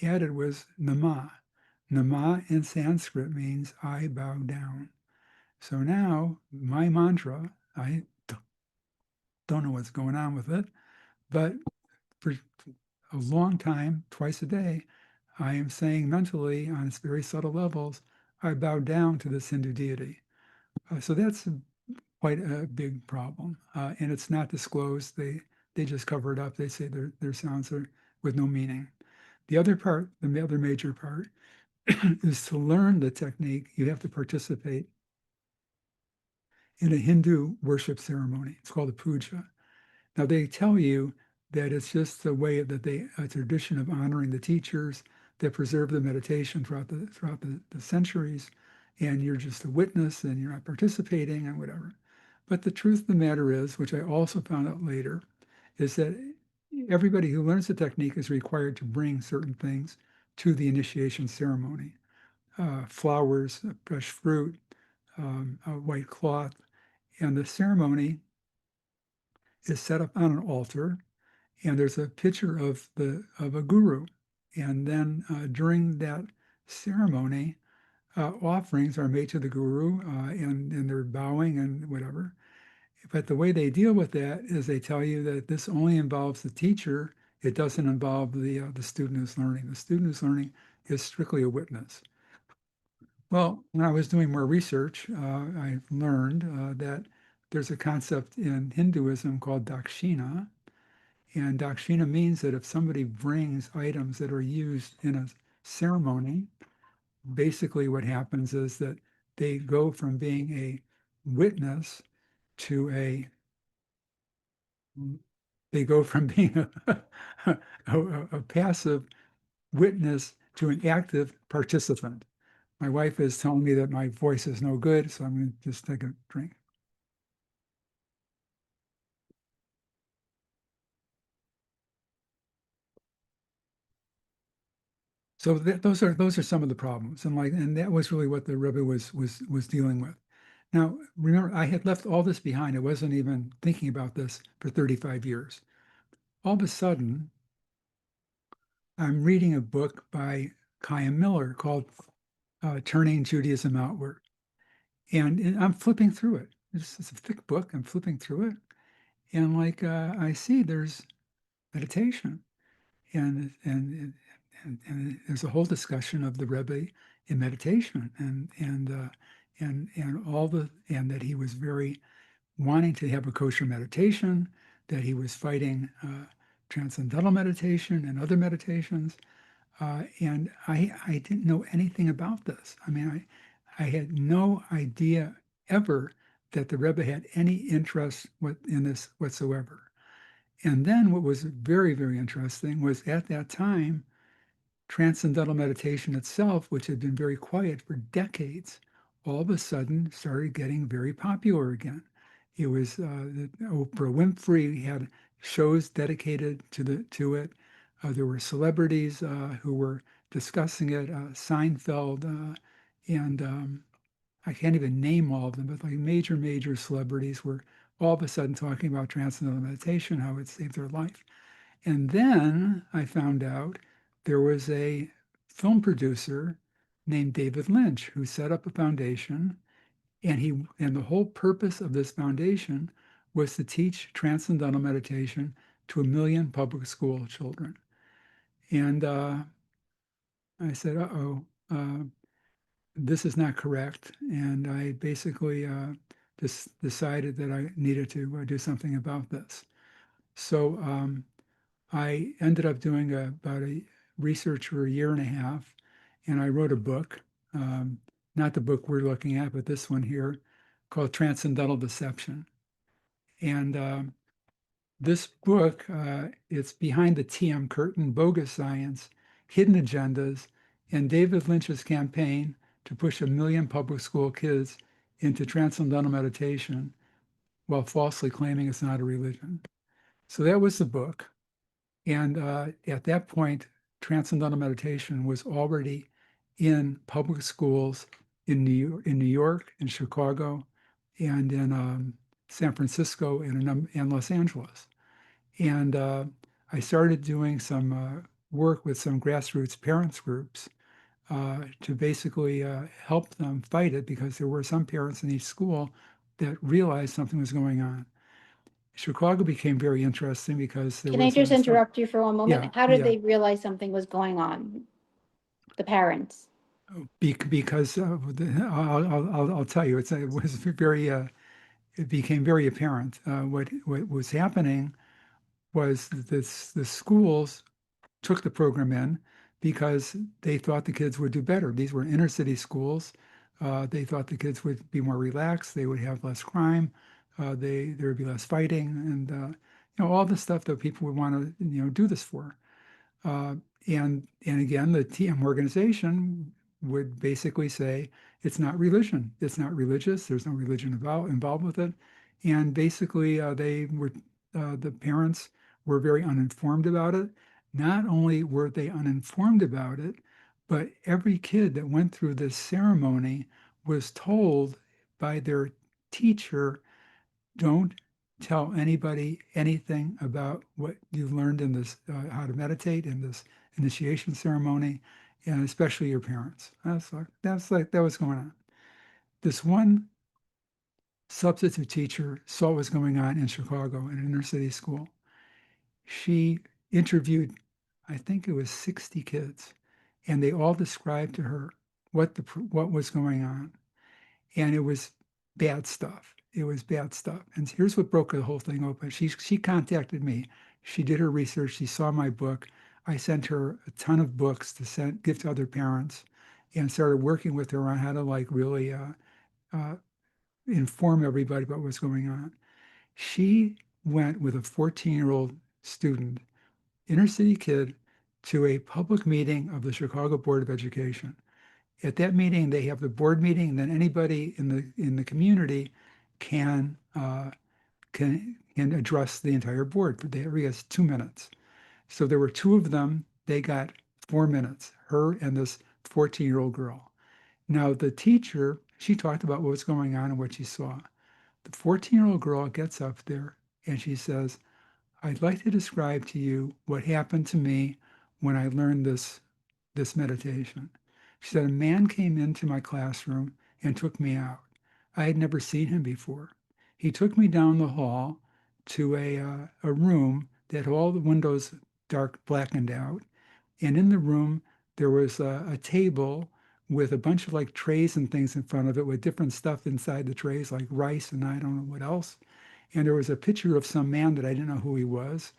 D: added was nama. Nama in Sanskrit means I bow down. So now my mantra, I don't know what's going on with it, but for a long time, twice a day, I am saying mentally on its very subtle levels, I bow down to this Hindu deity. So that's quite a big problem. And it's not disclosed. They just cover it up. They say their sounds are with no meaning. The other part, the other major part, is to learn the technique, you have to participate in a Hindu worship ceremony. It's called a puja. Now they tell you that it's just a way that a tradition of honoring the teachers that preserve the meditation throughout the centuries, and you're just a witness and you're not participating and whatever. But the truth of the matter is, which I also found out later, is that everybody who learns the technique is required to bring certain things to the initiation ceremony. Flowers, fresh fruit, a white cloth, and the ceremony is set up on an altar, and there's a picture of a guru. And then during that ceremony, offerings are made to the guru, and they're bowing and whatever. But the way they deal with that is they tell you that this only involves the teacher. It doesn't involve the student who's learning. The student who's learning is strictly a witness. Well, when I was doing more research, I learned that there's a concept in Hinduism called dakshina. And dakshina means that if somebody brings items that are used in a ceremony, basically what happens is that they go from being a witness to they go from being a passive witness to an active participant. My wife is telling me that my voice is no good, so I'm going to just take a drink. So those are some of the problems, and that was really what the Rebbe was dealing with. Now, remember, I had left all this behind. I wasn't even thinking about this for 35 years. All of a sudden, I'm reading a book by Chaim Miller called Turning Judaism Outward. And I'm flipping through it. It's a thick book. I'm flipping through it. And I see there's meditation. And there's a whole discussion of the Rebbe in meditation and that he was very wanting to have a kosher meditation, that he was fighting transcendental meditation and other meditations. And I didn't know anything about this. I mean, I had no idea ever that the Rebbe had any interest in this whatsoever. And then what was very, very interesting was at that time, transcendental meditation itself, which had been very quiet for decades, all of a sudden started getting very popular again. It was Oprah Winfrey had shows dedicated to it. There were celebrities who were discussing it, Seinfeld, and I can't even name all of them, but like major celebrities were all of a sudden talking about transcendental meditation, how it saved their life. And then I found out there was a film producer named David Lynch who set up a foundation, and the whole purpose of this foundation was to teach transcendental meditation to 1 million public school children. And I said, uh-oh, this is not correct. And I basically just decided that I needed to do something about this. So I ended up doing about a research for a year and a half, and I wrote a book, not the book we're looking at, but this one here, called Transcendental Deception. And this book, it's behind the TM curtain, bogus science, hidden agendas, and David Lynch's campaign to push 1 million public school kids into transcendental meditation while falsely claiming it's not a religion. So that was the book. And at that point, transcendental meditation was already in public schools in New York, in Chicago, and in San Francisco and Los Angeles. And I started doing some work with some grassroots parents groups to basically help them fight it, because there were some parents in each school that realized something was going on. Chicago became very interesting because there
A: Can I
D: was
A: just
D: stuff.
A: interrupt you for one
D: Yeah,
A: moment? How did
D: yeah.
A: they realize something was going on? The parents.
D: Because I'll tell you, it was very it became very apparent. What was happening was the schools took the program in because they thought the kids would do better. These were inner city schools. They thought the kids would be more relaxed. They would have less crime. There would be less fighting, and all the stuff that people would want to do this for. Uh, and again, the TM organization would basically say it's not religion. It's not religious. There's no religion involved with it. And basically, the parents were very uninformed about it. Not only were they uninformed about it, but every kid that went through this ceremony was told by their teacher, don't tell anybody anything about what you learned in this, how to meditate in this initiation ceremony, and especially your parents. That was going on. This one substitute teacher saw what was going on in Chicago in an inner city school. She interviewed, I think it was 60 kids, and they all described to her what was going on. And it was bad stuff. It was bad stuff. And here's what broke the whole thing open. She contacted me. She did her research. She saw my book. I sent her a ton of books to give to other parents, and started working with her on how to really uh, inform everybody about what's going on. She went with a 14-year-old student, inner city kid, to a public meeting of the Chicago Board of Education. At that meeting, they have the board meeting, and then anybody in the community can address the entire board. Everybody has 2 minutes. So there were two of them. They got 4 minutes, her and this 14-year-old girl. Now the teacher, she talked about what was going on and what she saw. The 14-year-old girl gets up there and she says, I'd like to describe to you what happened to me when I learned this meditation. She said, a man came into my classroom and took me out. I had never seen him before. He took me down the hall to a room that had all the windows blackened out. And in the room, there was a table with a bunch of trays and things in front of it with different stuff inside the trays, like rice and I don't know what else. And there was a picture of some man that I didn't know who he was.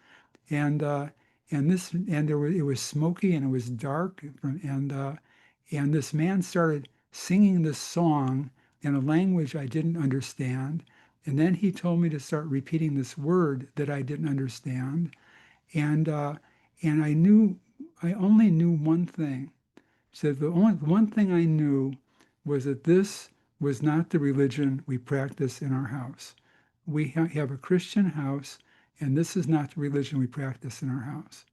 D: And it was smoky and it was dark, and this man started singing this song in a language I didn't understand, and then he told me to start repeating this word that I didn't understand, and I only knew one thing. So the only one thing I knew was that this was not the religion we practice in our house. We have a Christian house, and this is not the religion we practice in our house.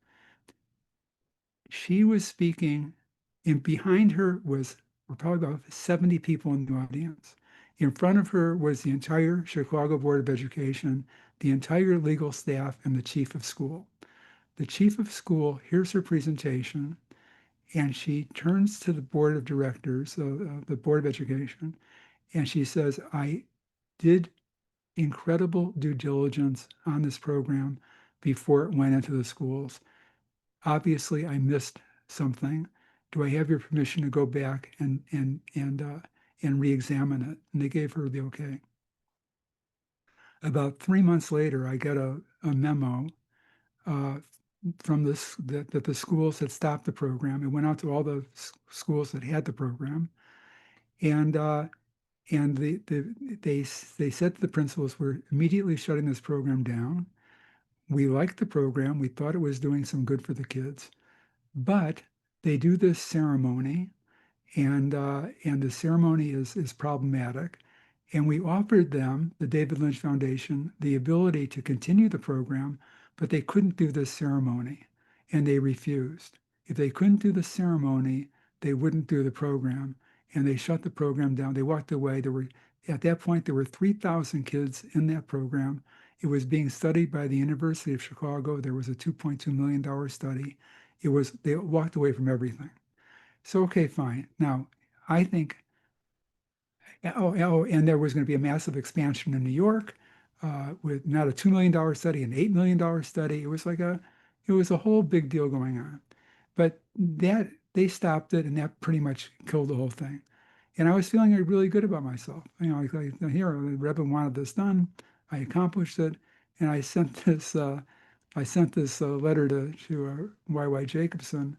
D: She was speaking, and behind her were probably about 70 people in the audience. In front of her was the entire Chicago Board of Education, the entire legal staff, and the chief of school. The chief of school hears her presentation, and she turns to the board of directors of the Board of Education, and she says, I did incredible due diligence on this program before it went into the schools. Obviously, I missed something. Do I have your permission to go back and re-examine it? And they gave her the okay. About 3 months later, I got a memo from this that the schools had stopped the program. It went out to all the schools that had the program, and they said to the principals, we're immediately shutting this program down. We liked the program. We thought it was doing some good for the kids, but they do this ceremony, and the ceremony is problematic. And we offered them, the David Lynch Foundation, the ability to continue the program, but they couldn't do this ceremony, and they refused. If they couldn't do the ceremony, they wouldn't do the program, and they shut the program down. They walked away. At that point, there were 3,000 kids in that program. It was being studied by the University of Chicago. There was a $2.2 million study. They walked away from everything. So, okay, fine. Now, I think, and there was going to be a massive expansion in New York with not a $2 million study, an $8 million study. It was a whole big deal going on. But they stopped it, and that pretty much killed the whole thing. And I was feeling really good about myself. Here, the Rebbe wanted this done. I accomplished it, and I sent this letter to Y.Y. Jacobson,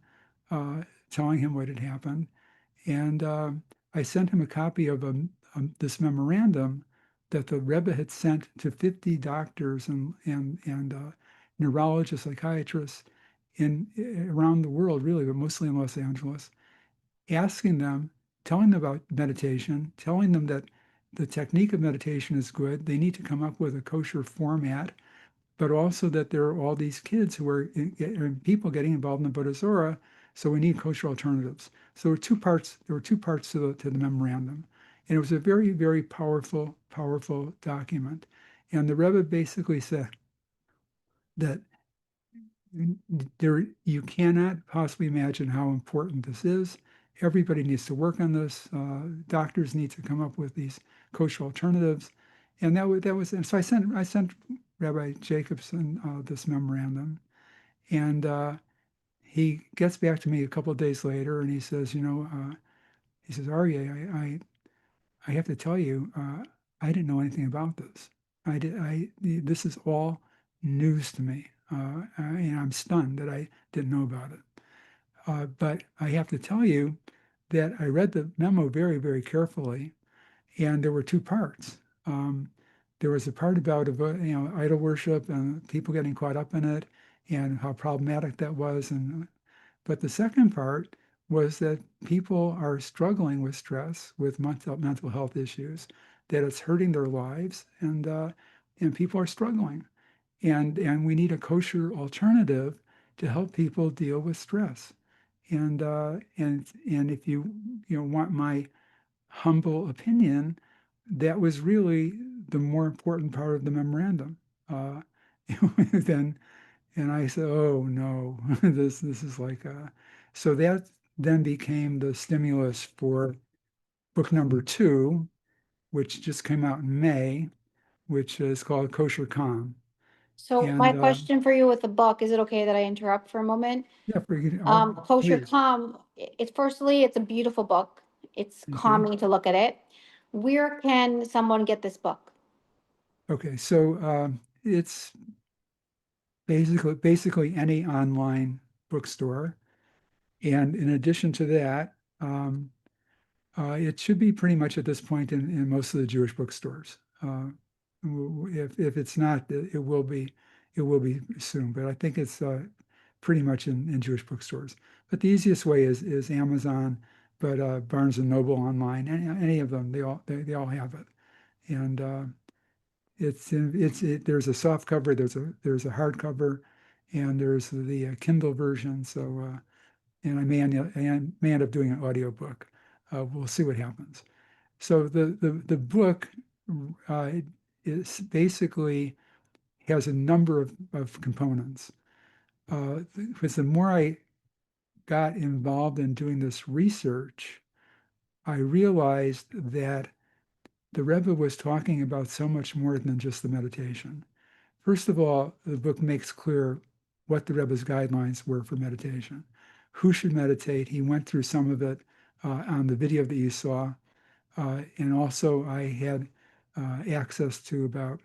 D: telling him what had happened, and I sent him a copy of this memorandum that the Rebbe had sent to 50 doctors and neurologists, psychiatrists around the world, really, but mostly in Los Angeles, asking them, telling them about meditation, telling them that the technique of meditation is good. They need to come up with a kosher format, but also that there are all these kids who are people getting involved in the Buddha Zora, so we need kosher alternatives. So there were two parts. There were two parts to the memorandum, and it was a very, very powerful document. And the Rebbe basically said that you cannot possibly imagine how important this is. Everybody needs to work on this. Doctors need to come up with these kosher alternatives, and that was. And so I sent Rabbi Jacobson this memorandum, and he gets back to me a couple of days later, and he says, Aryeh, I have to tell you, I didn't know anything about this. This is all news to me, and I'm stunned that I didn't know about it. But I have to tell you that I read the memo very, very carefully, and there were two parts. There was a part about idol worship and people getting caught up in it, and how problematic that was. But the second part was that people are struggling with stress, with mental health issues, that it's hurting their lives, and people are struggling, and we need a kosher alternative to help people deal with stress. And if you want my humble opinion, that was really the more important part of the memorandum. Then, and I said, oh no, this is like so that then became the stimulus for book number 2, which just came out in May, which is called Kosher Calm.
A: So
D: And
A: my question for you with the book, is it okay that I interrupt for a moment?
D: yeah,
A: Kosher
D: please.
A: Calm, it's a beautiful book. It's
D: Thank you.
A: calming to look at it. Where can someone get this book?
D: Okay, so it's basically any online bookstore. And in addition to that, it should be pretty much at this point in most of the Jewish bookstores. If it's not, it will be soon. But I think it's pretty much in Jewish bookstores. But the easiest way is Amazon, but Barnes and Noble online, any of them, they all have it. And there's a soft cover, there's a hardcover, and there's the Kindle version. So and I may end up doing an audiobook. We'll see what happens. So the book is basically has a number of components. Because the more I got involved in doing this research, I realized that the Rebbe was talking about so much more than just the meditation. First of all, the book makes clear what the Rebbe's guidelines were for meditation. Who should meditate? He went through some of it on the video that you saw. And also I had access to about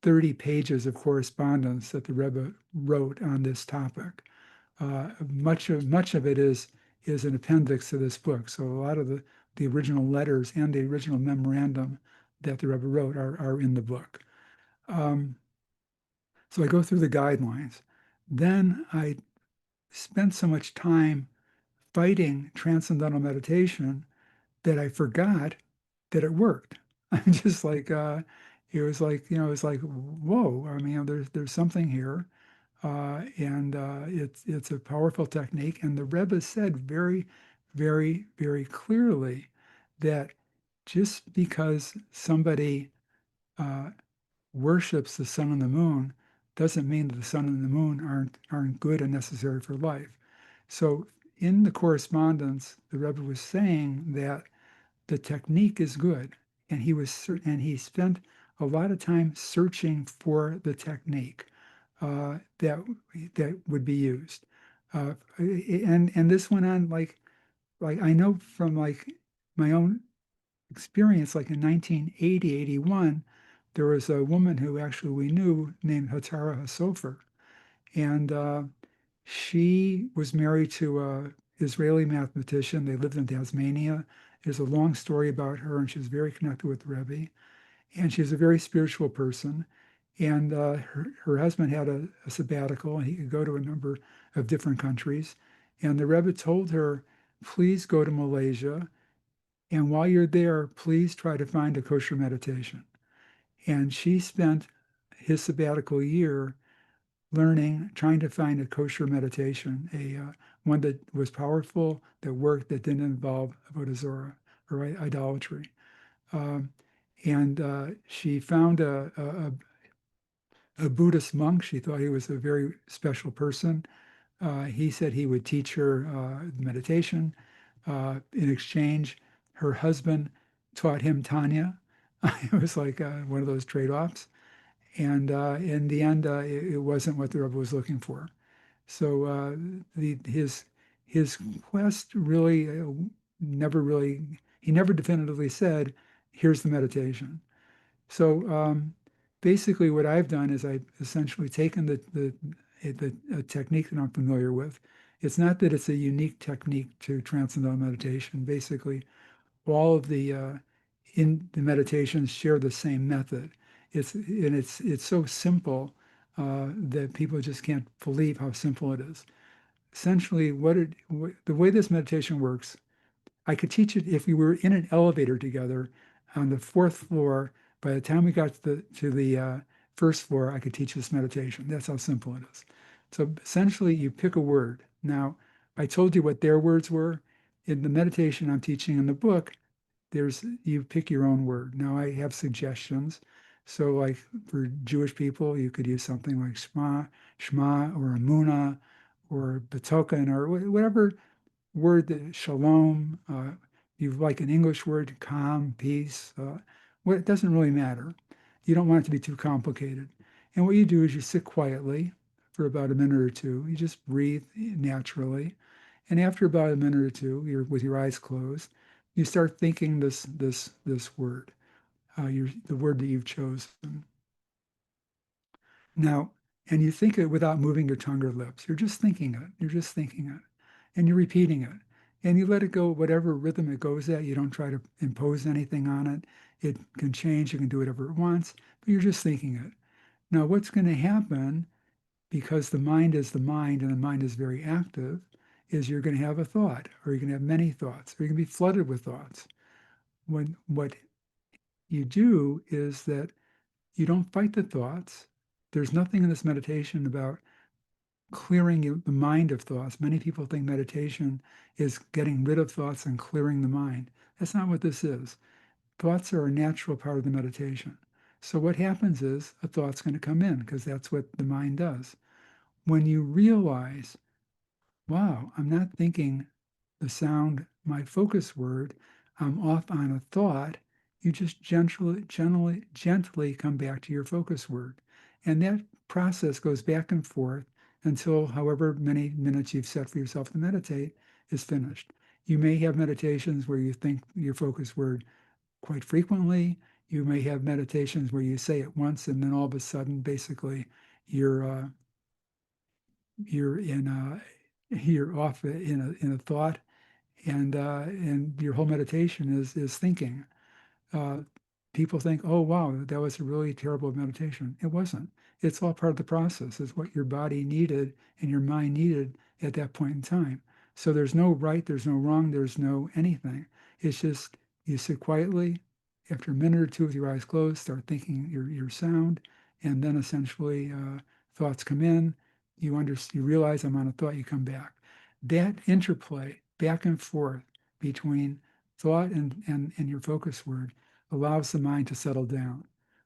D: 30 pages of correspondence that the Rebbe wrote on this topic. Much of it is an appendix to this book. So a lot of the original letters and the original memorandum that the Rebbe wrote are in the book. So I go through the guidelines. Then I spent so much time fighting Transcendental Meditation that I forgot that it worked. I'm just like, it was like, whoa, I mean, there's something here. And it's a powerful technique. And the Rebbe said very, very, very clearly that just because somebody worships the sun and the moon doesn't mean that the sun and the moon aren't good and necessary for life. So in the correspondence, the Rebbe was saying that the technique is good, and he spent a lot of time searching for the technique that would be used, and this went on like I know from like my own experience, like in 1980, 81, there was a woman who actually we knew named Hatara Hasofer, and she was married to a Israeli mathematician. They lived in Tasmania. There's a long story about her, and she was very connected with the Rebbe. And she's a very spiritual person. And her husband had a sabbatical, and he could go to a number of different countries. And the Rebbe told her, please go to Malaysia. And while you're there, please try to find a kosher meditation. And she spent his sabbatical year learning, trying to find a kosher meditation, one that was powerful, that worked, that didn't involve avodah zarah or idolatry. And she found a Buddhist monk. She thought he was a very special person. He said he would teach her meditation. In exchange, her husband taught him Tanya. It was like one of those trade-offs. And in the end, it wasn't what the Rebbe was looking for. So his quest really he never definitively said, here's the meditation. So basically what I've done is I've essentially taken the technique that I'm familiar with. It's not that it's a unique technique to Transcendental Meditation. Basically, all of the in the meditations share the same method. It's so simple that people just can't believe how simple it is. Essentially, the way this meditation works, I could teach it if we were in an elevator together on the fourth floor. By the time we got to the first floor, I could teach this meditation. That's how simple it is. So essentially, you pick a word. Now, I told you what their words were. In the meditation I'm teaching in the book, you pick your own word. Now I have suggestions. So like for Jewish people, you could use something like Shema, or Amuna, or Betoken, or whatever word that Shalom. You like an English word, calm, peace. It doesn't really matter. You don't want it to be too complicated. And what you do is you sit quietly for about a minute or two. You just breathe naturally. And after about a minute or two, you're with your eyes closed, you start thinking this word, the word that you've chosen. Now, and you think it without moving your tongue or lips. You're just thinking it. You're just thinking it. And you're repeating it. And you let it go, whatever rhythm it goes at. You don't try to impose anything on it. It can change. You can do whatever it wants, but you're just thinking it. Now, what's going to happen, because the mind is the mind and the mind is very active, is you're going to have a thought, or you're going to have many thoughts, or you're going to be flooded with thoughts. What you do is that you don't fight the thoughts. There's nothing in this meditation about clearing the mind of thoughts. Many people think meditation is getting rid of thoughts and clearing the mind. That's not what this is. Thoughts are a natural part of the meditation. So what happens is a thought's going to come in, because that's what the mind does. When you realize, wow, I'm not thinking the sound, my focus word, I'm off on a thought, you just gently come back to your focus word. And that process goes back and forth until however many minutes you've set for yourself to meditate is finished. You may have meditations where you think your focus word quite frequently. You may have meditations where you say it once, and then all of a sudden, basically, you're off in a thought, and your whole meditation is thinking. People think, oh wow, that was a really terrible meditation. It wasn't. It's all part of the process. It's what your body needed and your mind needed at that point in time. So there's no right, there's no wrong, there's no anything. It's just you sit quietly. After a minute or two with your eyes closed, start thinking your sound, and then essentially thoughts come in. you realize I'm on a thought, you come back. That interplay back and forth between thought and your focus word allows the mind to settle down.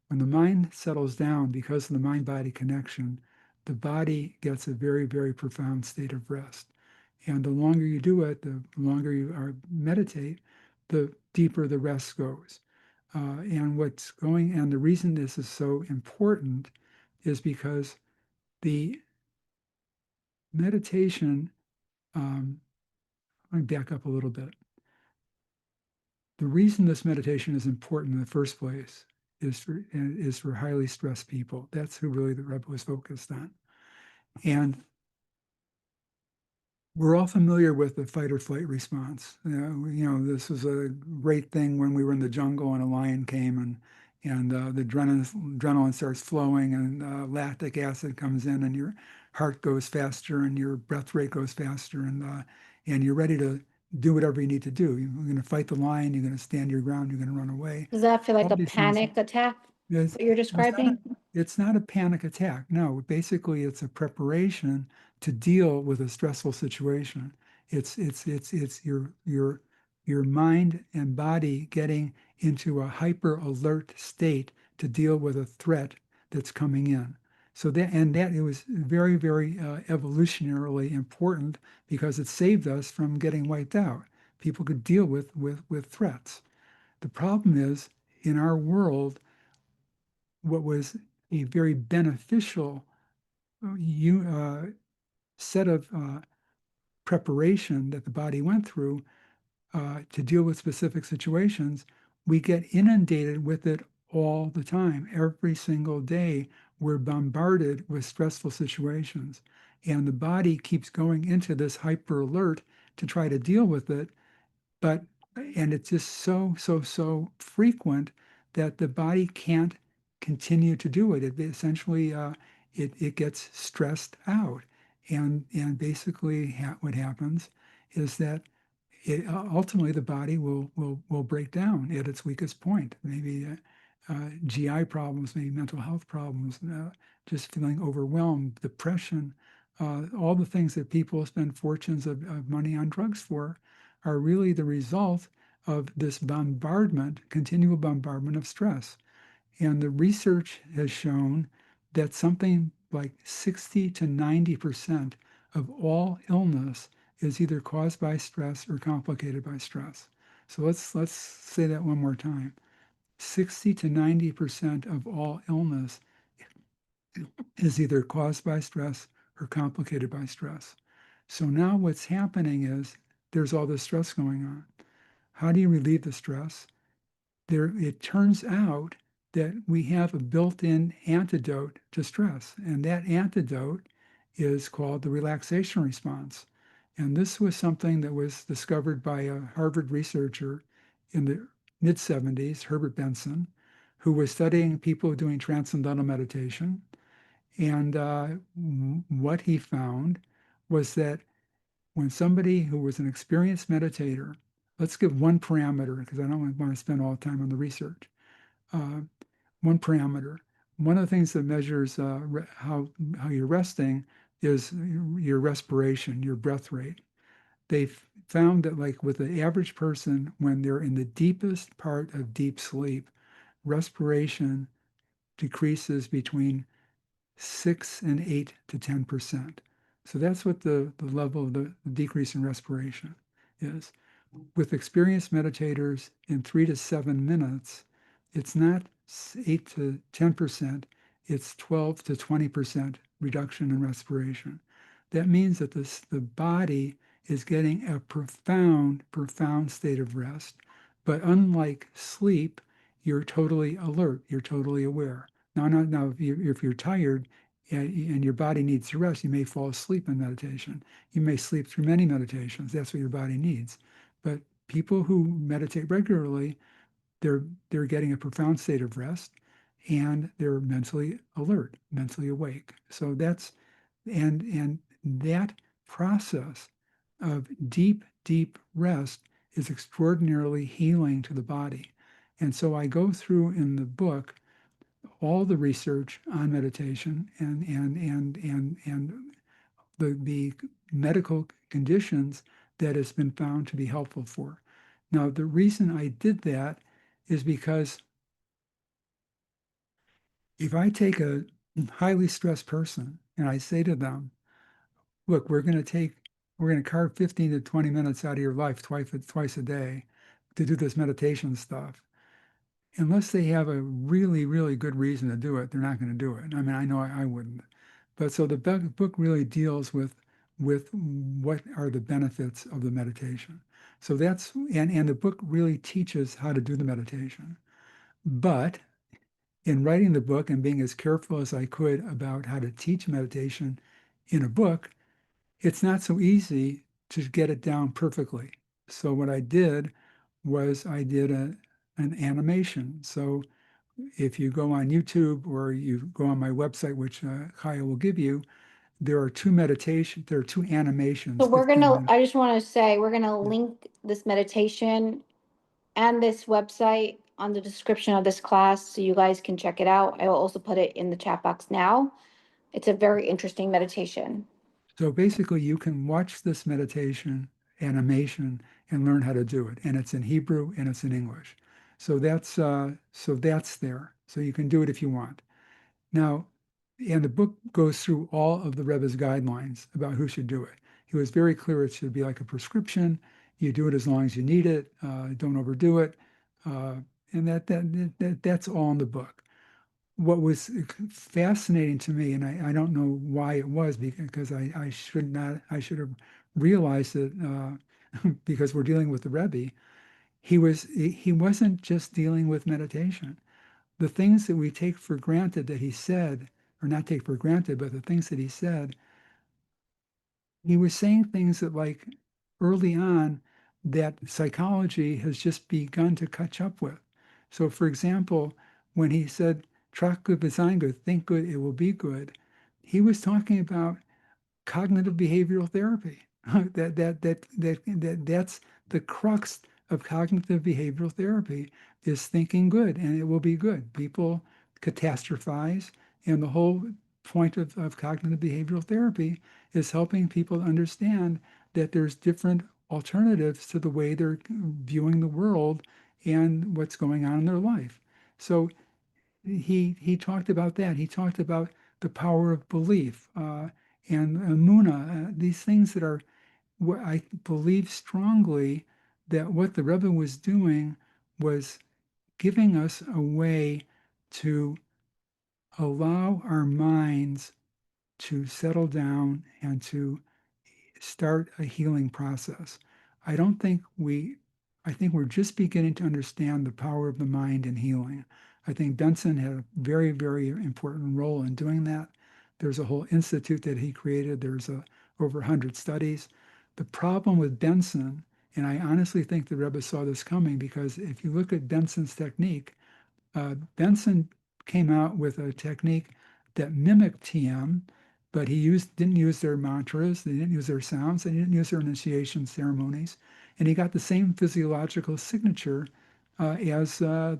D: When the mind settles down because of the mind-body connection, the body gets a very, very profound state of rest. And the longer you do it, the longer you meditate, the deeper the rest goes. And the reason this is so important is because the meditation, let me back up a little bit. The reason this meditation is important in the first place is for highly stressed people. That's who really the Rebbe was focused on. And we're all familiar with the fight or flight response. This was a great thing when we were in the jungle and a lion came and the adrenaline starts flowing and lactic acid comes in and your heart goes faster and your breath rate goes faster and you're ready to do whatever you need to do. You're going to fight the lion. You're going to stand your ground. You're going to run away.
A: Does that feel like
D: All
A: a
D: these things.
A: panic attack?
D: It's,
A: What you're
D: it's
A: describing?
D: not a panic attack. No, basically it's a preparation to deal with a stressful situation. It's your mind and body getting into a hyper alert state to deal with a threat that's coming in. So that it was very, very evolutionarily important because it saved us from getting wiped out. People could deal with threats. The problem is in our world, what was a very beneficial set of preparation that the body went through to deal with specific situations, we get inundated with it all the time. Every single day, we're bombarded with stressful situations. And the body keeps going into this hyper alert to try to deal with it. And it's just so frequent that the body can't continue to do it. It essentially, it gets stressed out. And basically what happens is that ultimately the body will break down at its weakest point. Maybe GI problems, maybe mental health problems, just feeling overwhelmed, depression, all the things that people spend fortunes of money on drugs for are really the result of this continual bombardment of stress. And the research has shown that something like 60 to 90% of all illness is either caused by stress or complicated by stress. So let's say that one more time. 60 to 90% of all illness is either caused by stress or complicated by stress. So now what's happening is there's all this stress going on. How do you relieve the stress? It turns out that we have a built-in antidote to stress, and that antidote is called the relaxation response. And this was something that was discovered by a Harvard researcher in the mid-70s, Herbert Benson, who was studying people doing transcendental meditation. And what he found was that when somebody who was an experienced meditator, let's give one parameter because I don't want to spend all the time on the research. One parameter. One of the things that measures how you're resting is your respiration, your breath rate. They've found that like with the average person, when they're in the deepest part of deep sleep, respiration decreases between 6 and 8 to 10%. So that's what the level of the decrease in respiration is. With experienced meditators in 3 to 7 minutes, it's not 8 to 10%, it's 12 to 20% reduction in respiration. That means that the body is getting a profound state of rest. But unlike sleep, you're totally alert, you're totally aware. Now, if you're tired and your body needs to rest, you may fall asleep in meditation. You may sleep through many meditations. That's what your body needs. But people who meditate regularly, they're getting a profound state of rest, and they're mentally alert, mentally awake. So that's and that process of deep rest is extraordinarily healing to the body. And so I go through in the book all the research on meditation and the medical conditions that has been found to be helpful for. Now, the reason I did that is because if I take a highly stressed person and I say to them, look, we're going to carve 15 to 20 minutes out of your life twice a day to do this meditation stuff. Unless they have a really, really good reason to do it, they're not going to do it. I mean, I know I wouldn't. But so the book really deals with what are the benefits of the meditation. So that's, and the book really teaches how to do the meditation. But in writing the book and being as careful as I could about how to teach meditation in a book, it's not so easy to get it down perfectly. So what I did was I did an animation. So if you go on YouTube or you go on my website, which Chaya will give you, there are two animations,
A: So
D: 15 minutes.
A: I just want to say, we're gonna link this meditation and this website on the description of this class so you guys can check it out. I will also put it in the chat box now. It's a very interesting meditation.
D: So basically you can watch this meditation animation and learn how to do it. And it's in Hebrew and it's in English. So that's there. So you can do it if you want. Now, and the book goes through all of the Rebbe's guidelines about who should do it. He was very clear it should be like a prescription. You do it as long as you need it. Don't overdo it. And that's all in the book. What was fascinating to me, and I don't know why it was, because I should have realized it because we're dealing with the Rebbe. He wasn't just dealing with meditation. The things that we take for granted that he said, or not take for granted, but the things that he said, he was saying things that, like, early on, that psychology has just begun to catch up with. So, for example, when he said, "Trach good, design good, think good, it will be good," he was talking about cognitive behavioral therapy. That's the crux of cognitive behavioral therapy, is thinking good and it will be good. People catastrophize, and the whole point of cognitive behavioral therapy is helping people understand that there's different alternatives to the way they're viewing the world and what's going on in their life. So he talked about that. He talked about the power of belief and Muna, these things that are, what I believe strongly that what the Rebbe was doing was giving us a way to allow our minds to settle down and to start a healing process. I think we're just beginning to understand the power of the mind in healing. I think Benson had a very, very important role in doing that. There's a whole institute that he created. There's over 100 studies. The problem with Benson, and I honestly think the Rebbe saw this coming, because if you look at Benson's technique, Benson came out with a technique that mimicked TM, but he didn't use their mantras, they didn't use their sounds, they didn't use their initiation ceremonies, and he got the same physiological signature as the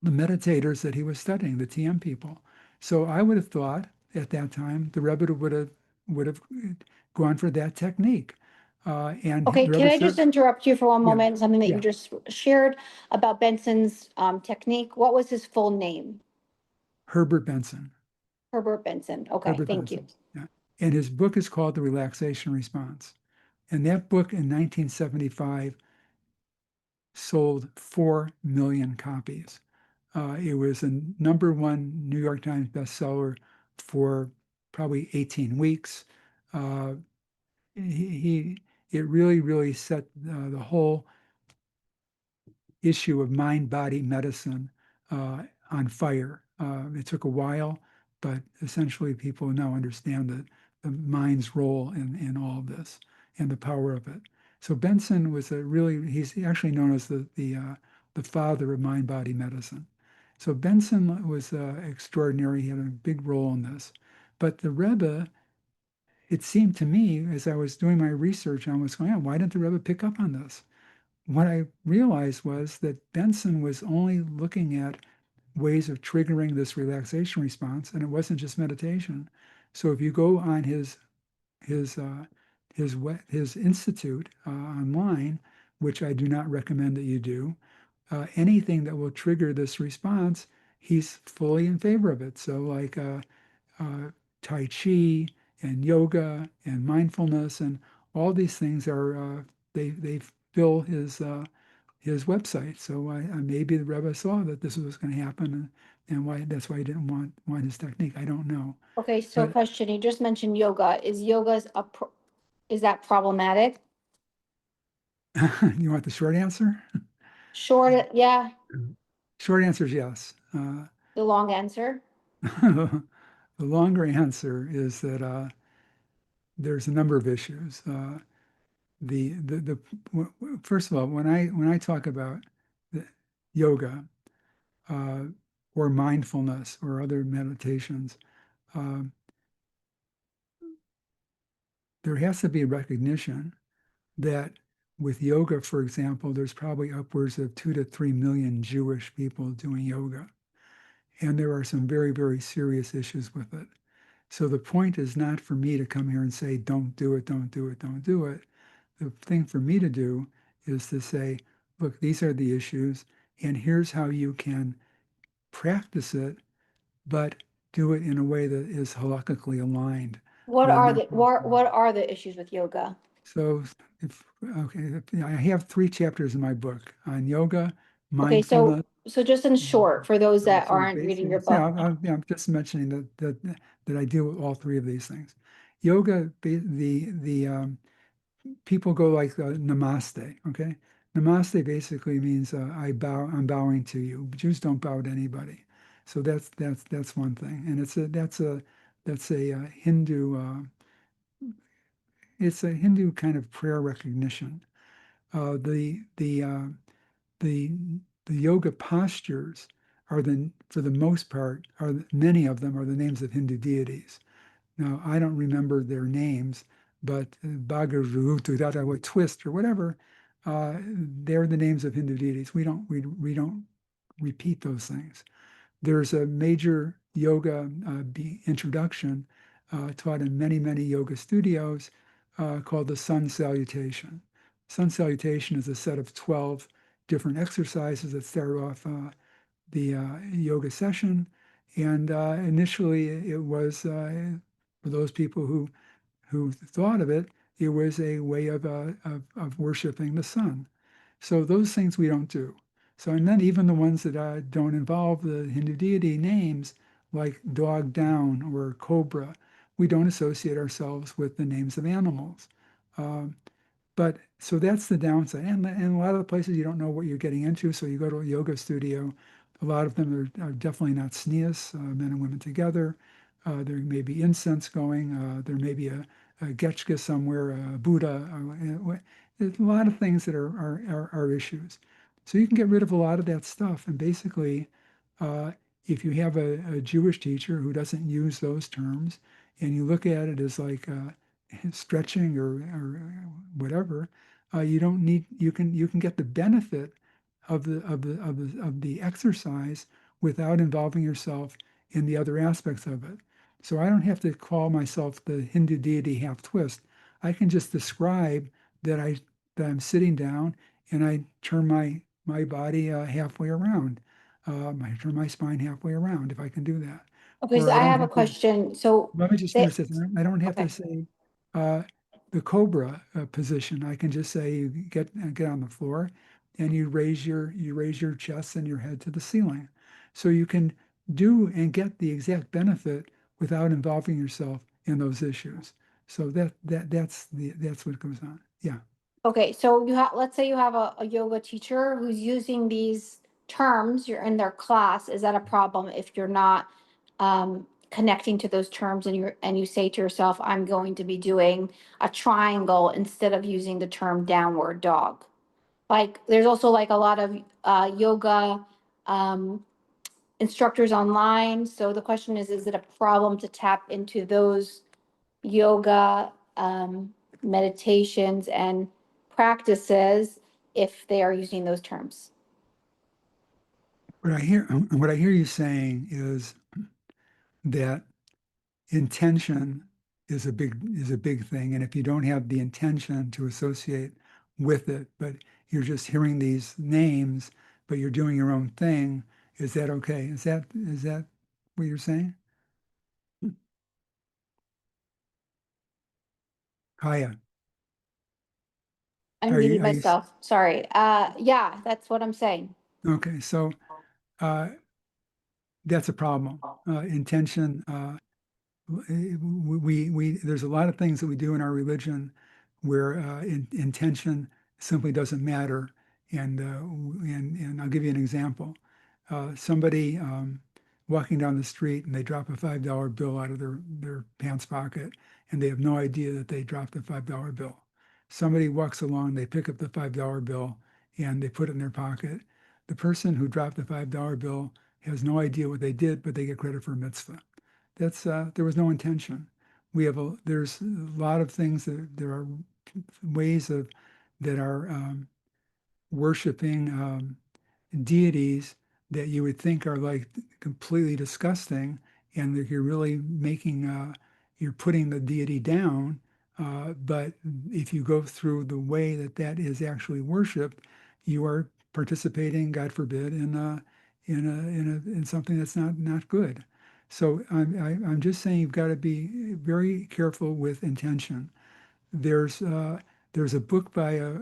D: meditators that he was studying, the TM people. So I would have thought at that time the Rebbe would have gone for that technique. And
A: Okay,
D: the
A: can
D: Rebbe
A: I just
D: said,
A: interrupt you for one
D: yeah,
A: moment? Something that
D: yeah,
A: you just shared about Benson's technique. What was his full name?
D: Herbert Benson.
A: Herbert Benson. Okay,
D: Herbert
A: thank you.
D: Benson. Yeah. And his book is called The Relaxation Response. And that book in 1975 sold 4 million copies. It was a #1 New York Times bestseller for probably 18 weeks. It really, really set the whole issue of mind-body medicine on fire. It took a while, but essentially people now understand the mind's role in all of this and the power of it. So Benson was he's actually known as the father of mind-body medicine. So Benson was extraordinary. He had a big role in this. But the Rebbe, it seemed to me, as I was doing my research on what's going on, why didn't the Rebbe pick up on this? What I realized was that Benson was only looking at ways of triggering this relaxation response, and it wasn't just meditation. So if you go on his his institute online, which I do not recommend that you do. Anything that will trigger this response, he's fully in favor of it. So like Tai Chi and yoga and mindfulness and all these things are they fill his website. So maybe the Rebbe saw that this was going to happen, and why that's why he didn't want his technique. I don't know.
A: Okay, so
D: But
A: question, you just mentioned yoga. Is is that problematic?
D: you want the short answer?
A: Short, yeah,
D: Short answer is yes.
A: the long answer.
D: The longer answer is that there's a number of issues. The first of all, when I talk about the yoga uh, or mindfulness or other meditations, uh, there has to be recognition that with yoga, for example, there's probably upwards of 2 to 3 million Jewish people doing yoga. And there are some very, very serious issues with it. So the point is not for me to come here and say, don't do it, don't do it, don't do it. The thing for me to do is to say, look, these are the issues, and here's how you can practice it, but do it in a way that is halakhically aligned.
A: What
D: That
A: are
D: not,
A: the what are the issues with yoga?
D: so I have 3 chapters in my book on yoga,
A: Okay,
D: mindfulness.
A: so just in short, for those that
D: So
A: aren't reading your
D: basically,
A: book.
D: I'm just mentioning that I deal with all 3 of these things. Yoga, the people go like namaste. Okay, namaste basically means I'm bowing to you. Jews don't bow to anybody, so that's one thing, and that's a Hindu. It's a Hindu kind of prayer recognition. Uh, the the uh, the the yoga postures are for the most part, many of them are the names of Hindu deities. Now, I don't remember their names, but Bhagavarutu, twist or whatever, they're the names of Hindu deities. We don't repeat those things. There's a major yoga introduction taught in many, many yoga studios called the Sun Salutation. Sun Salutation is a set of 12 different exercises that start off the yoga session. And initially, it was for those people who thought of it, it was a way of worshiping the sun. So those things we don't do. So, and then even the ones that don't involve the Hindu deity names, like dog down or cobra, we don't associate ourselves with the names of animals. Um, but so that's the downside. And a lot of the places you don't know what you're getting into. So you go to a yoga studio, a lot of them are definitely not tznius, men and women together. There may be incense going. There may be a getchka somewhere, a Buddha. There's a lot of things that are issues. So you can get rid of a lot of that stuff. And basically, if you have a Jewish teacher who doesn't use those terms, and you look at it as like stretching or whatever, you don't need you can get the benefit of the exercise without involving yourself in the other aspects of it. So I don't have to call myself the Hindu deity half twist. I can just describe that I'm sitting down and I turn my body halfway around. I turn my spine halfway around if I can do that.
A: Okay,
D: Or
A: so
D: I
A: I
D: don't
A: have a
D: have to.
A: question. So
D: Let me just
A: they,
D: finish this. I don't have
A: okay,
D: to say uh, the cobra position. I can just say you get on the floor and you raise your chest and your head to the ceiling. So you can do and get the exact benefit without involving yourself in those issues. So that's what goes on. Yeah.
A: okay, so let's say you have a yoga teacher who's using these terms, you're in their class, is that a problem if you're not connecting to those terms and you say to yourself, I'm going to be doing a triangle instead of using the term downward dog? Like there's also like a lot of yoga um instructors online. So the question is it a problem to tap into those yoga meditations and practices if they are using those terms?
D: What I hear you saying is that intention is a big thing. And if you don't have the intention to associate with it, but you're just hearing these names, but you're doing your own thing, is that okay? Is that what you're saying? Kaya,
A: I
D: are
A: muted
D: you
A: myself. Sorry. Yeah, that's what I'm saying.
D: okay? So uh, that's a problem. Intention. We there's a lot of things that we do in our religion where intention simply doesn't matter. And I'll give you an example. Somebody walking down the street and they drop a $5 bill out of their pants pocket and they have no idea that they dropped a $5 bill. Somebody walks along, they pick up the $5 bill and they put it in their pocket. The person who dropped the $5 bill has no idea what they did, but they get credit for a mitzvah. That's there was no intention. There's a lot of things there are ways of that are worshiping deities that you would think are like completely disgusting, and that you're really you're putting the deity down. But if you go through the way that is actually worshipped, you are participating, God forbid, in something that's not good. So I'm just saying you've got to be very careful with intention. There's there's a book by a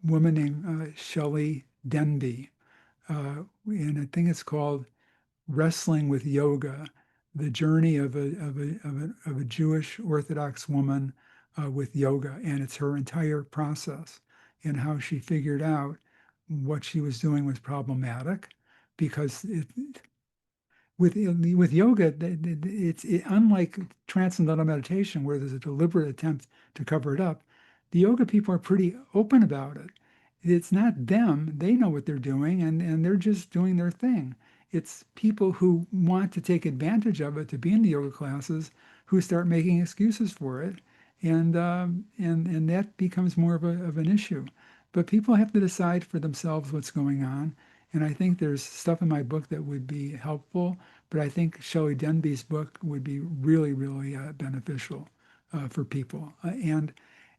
D: woman named Shelley Denby, and I think it's called Wrestling with Yoga: The Journey of a Jewish Orthodox Woman with Yoga, and it's her entire process and how she figured out what she was doing was problematic because with yoga, it's unlike transcendental meditation where there's a deliberate attempt to cover it up. The yoga people are pretty open about it. It's not them; they know what they're doing, and they're just doing their thing. It's people who want to take advantage of it to be in the yoga classes who start making excuses for it, and that becomes more of an issue. But people have to decide for themselves what's going on. And I think there's stuff in my book that would be helpful, but I think Shelley Denby's book would be really, really beneficial for people. And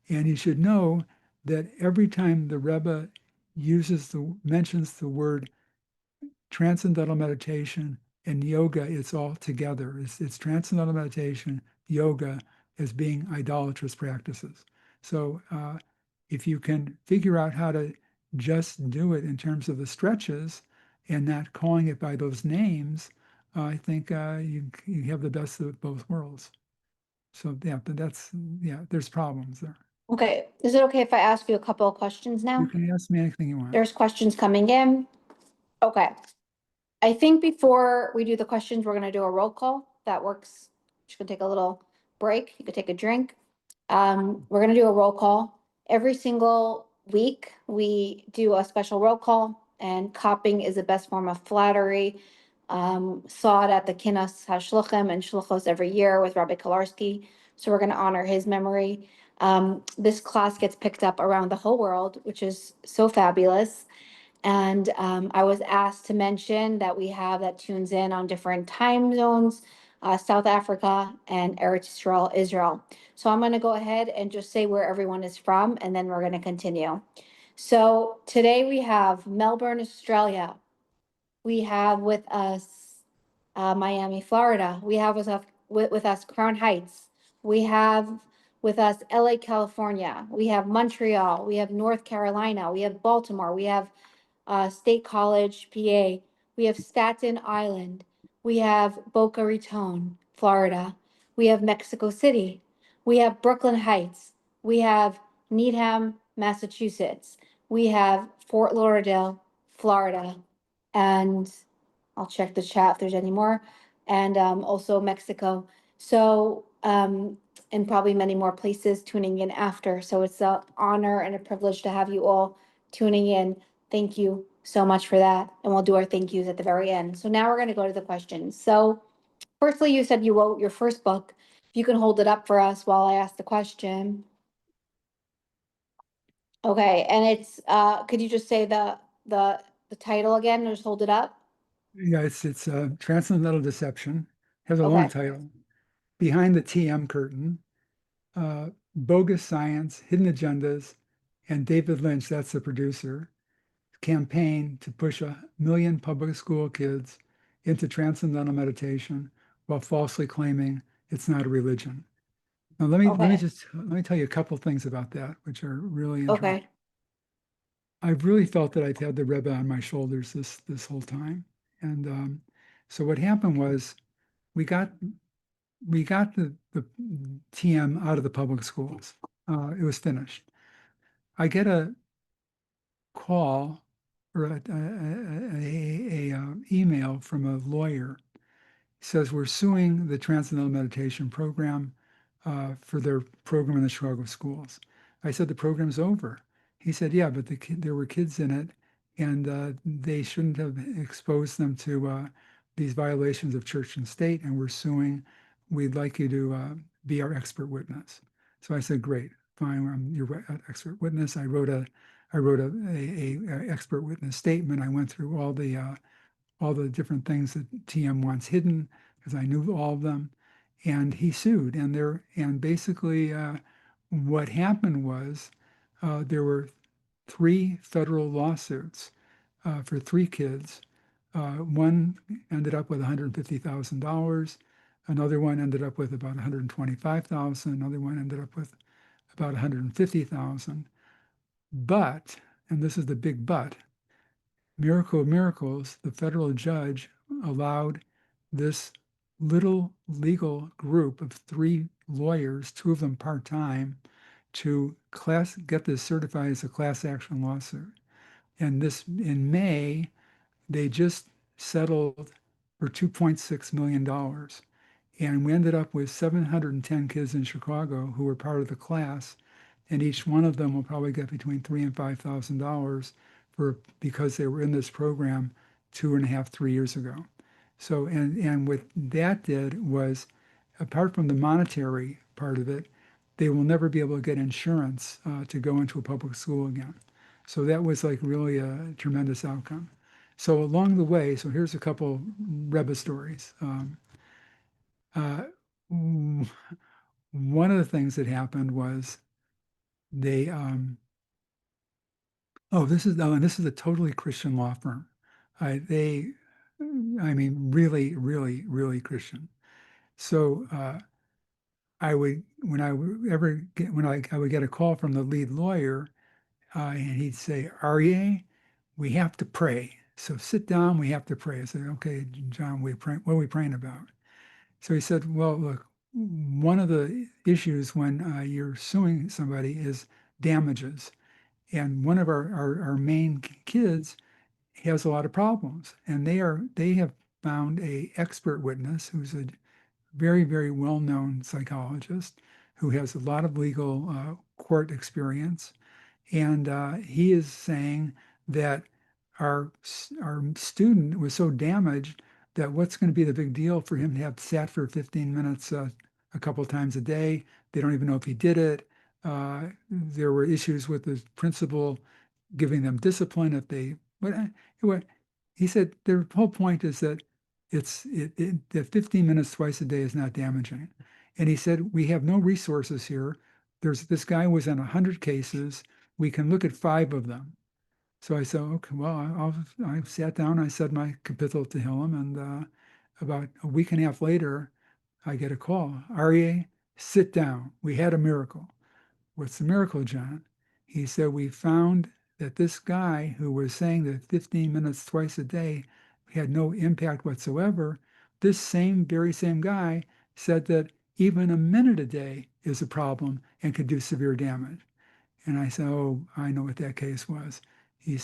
D: you should know that every time the Rebbe mentions the word transcendental meditation and yoga, it's all together. It's transcendental meditation, yoga as being idolatrous practices. So if you can figure out how to just do it in terms of the stretches and not calling it by those names, I think you have the best of both worlds. So yeah, there's problems there.
A: Okay. Is it okay if I ask you a couple of questions
D: You
A: now?
D: can ask me anything you want.
A: There's questions coming in. Okay. I think before we do the questions, we're going to do a roll call. That works. Just going to take a little break. You could take a drink. We're going to do a roll call. Every single week, we do a special roll call, and copying is the best form of flattery. Saw it at the Kinnos HaShluchim and Shluchos every year with Rabbi Kolarski. So we're going to honor his memory. This class gets picked up around the whole world, which is so fabulous. And I was asked to mention that we have that tunes in on different time zones, South Africa and Eretz Israel, Israel. So I'm going to go ahead and just say where everyone is from, and then we're going to continue. So today we have Melbourne, Australia. We have with us Miami, Florida. We have with us Crown Heights. We have with us LA, California. We have Montreal. We have North Carolina. We have Baltimore. We have State College, PA. We have Staten Island. We have Boca Raton, Florida. We have Mexico City. We have Brooklyn Heights. We have Needham, Massachusetts. We have Fort Lauderdale, Florida. And I'll check the chat if there's any more. And also Mexico. So, and probably many more places tuning in after. So it's an honor and a privilege to have you all tuning in. Thank you so much for that. And we'll do our thank yous at the very end. So now we're going to go to the questions. So firstly, you said you wrote your first book. If you can hold it up for us while I ask the question. Okay, and it's could you just say the title again or just hold it up?
D: Yeah, it's Transcendental Deception. Has a long
A: Okay.
D: title. Behind the TM Curtain. bogus science, hidden agendas, and David Lynch, that's the producer, campaign to push 1 million public school kids into transcendental meditation while falsely claiming it's not a religion. Now, let me tell you a couple things about that, which are really interesting.
A: Okay.
D: I've really felt that I've had the Rebbe on my shoulders this whole time, and so what happened was we got the TM out of the public schools. It was finished. I get a call or a email from a lawyer. He says, we're suing the Transcendental Meditation program for their program in the Chicago schools. I said, the program's over. He said, yeah, but there were kids in it, and they shouldn't have exposed them to these violations of church and state, and we're suing. We'd like you to be our expert witness. So I said, great, fine, I'm your expert witness. I wrote a expert witness statement. I went through all the different things that TM wants hidden because I knew all of them, and he sued. And basically, what happened was there were 3 federal lawsuits for 3 kids. One ended up with $150,000. Another one ended up with about $125,000. Another one ended up with about $150,000. But, and this is the big but, miracle of miracles, the federal judge allowed this little legal group of 3 lawyers, 2 of them part-time, to get this certified as a class action lawsuit. And this, in May, they just settled for $2.6 million. And we ended up with 710 kids in Chicago who were part of the class, and each one of them will probably get between $3,000 and $5,000 because they were in this program 2.5, 3 years ago. So, and what that did was, apart from the monetary part of it, they will never be able to get insurance to go into a public school again. So that was like really a tremendous outcome. So along the way, so here's a couple Rebbe stories. One of the things that happened was they, this is a totally Christian law firm. I mean, really, really, really Christian. So I would get a call from the lead lawyer, and he'd say, Aryeh, we have to pray. So sit down, we have to pray. I said, okay, John, what are we praying about? So he said, well, look, one of the issues when you're suing somebody is damages. And one of our main kids has a lot of problems. And they have found a expert witness who's a very, very well-known psychologist who has a lot of legal court experience. And he is saying that our student was so damaged that what's going to be the big deal for him to have sat for 15 minutes a couple times a day? They don't even know if he did it. There were issues with the principal giving them discipline if they, but he said the whole point is that that 15 minutes twice a day is not damaging. And he said, we have no resources here. This guy was in 100 cases. We can look at 5 of them. So I said, okay, well, I sat down, I said my kapitel to him, and about a week and a half later, I get a call. Aryeh, sit down. We had a miracle. What's the miracle, John? He said, we found that this guy who was saying that 15 minutes twice a day had no impact whatsoever, this very same guy said that even a minute a day is a problem and could do severe damage. And I said, oh, I know what that case was. I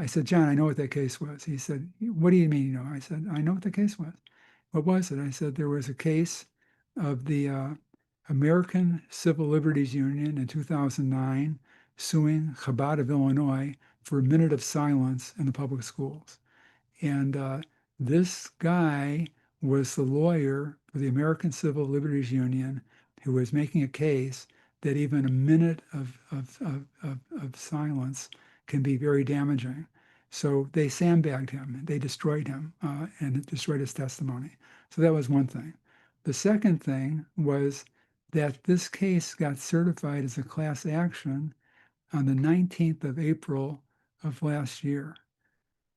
D: said, John, I know what that case was. He said, what do you mean, you know? I said, I know what the case was. What was it? I said, there was a case of the American Civil Liberties Union in 2009 suing Chabad of Illinois for a minute of silence in the public schools. And this guy was the lawyer for the American Civil Liberties Union who was making a case that even a minute of silence can be very damaging. So they sandbagged him, they destroyed him, and it destroyed his testimony. So that was one thing. The second thing was that this case got certified as a class action on the 19th of April of last year.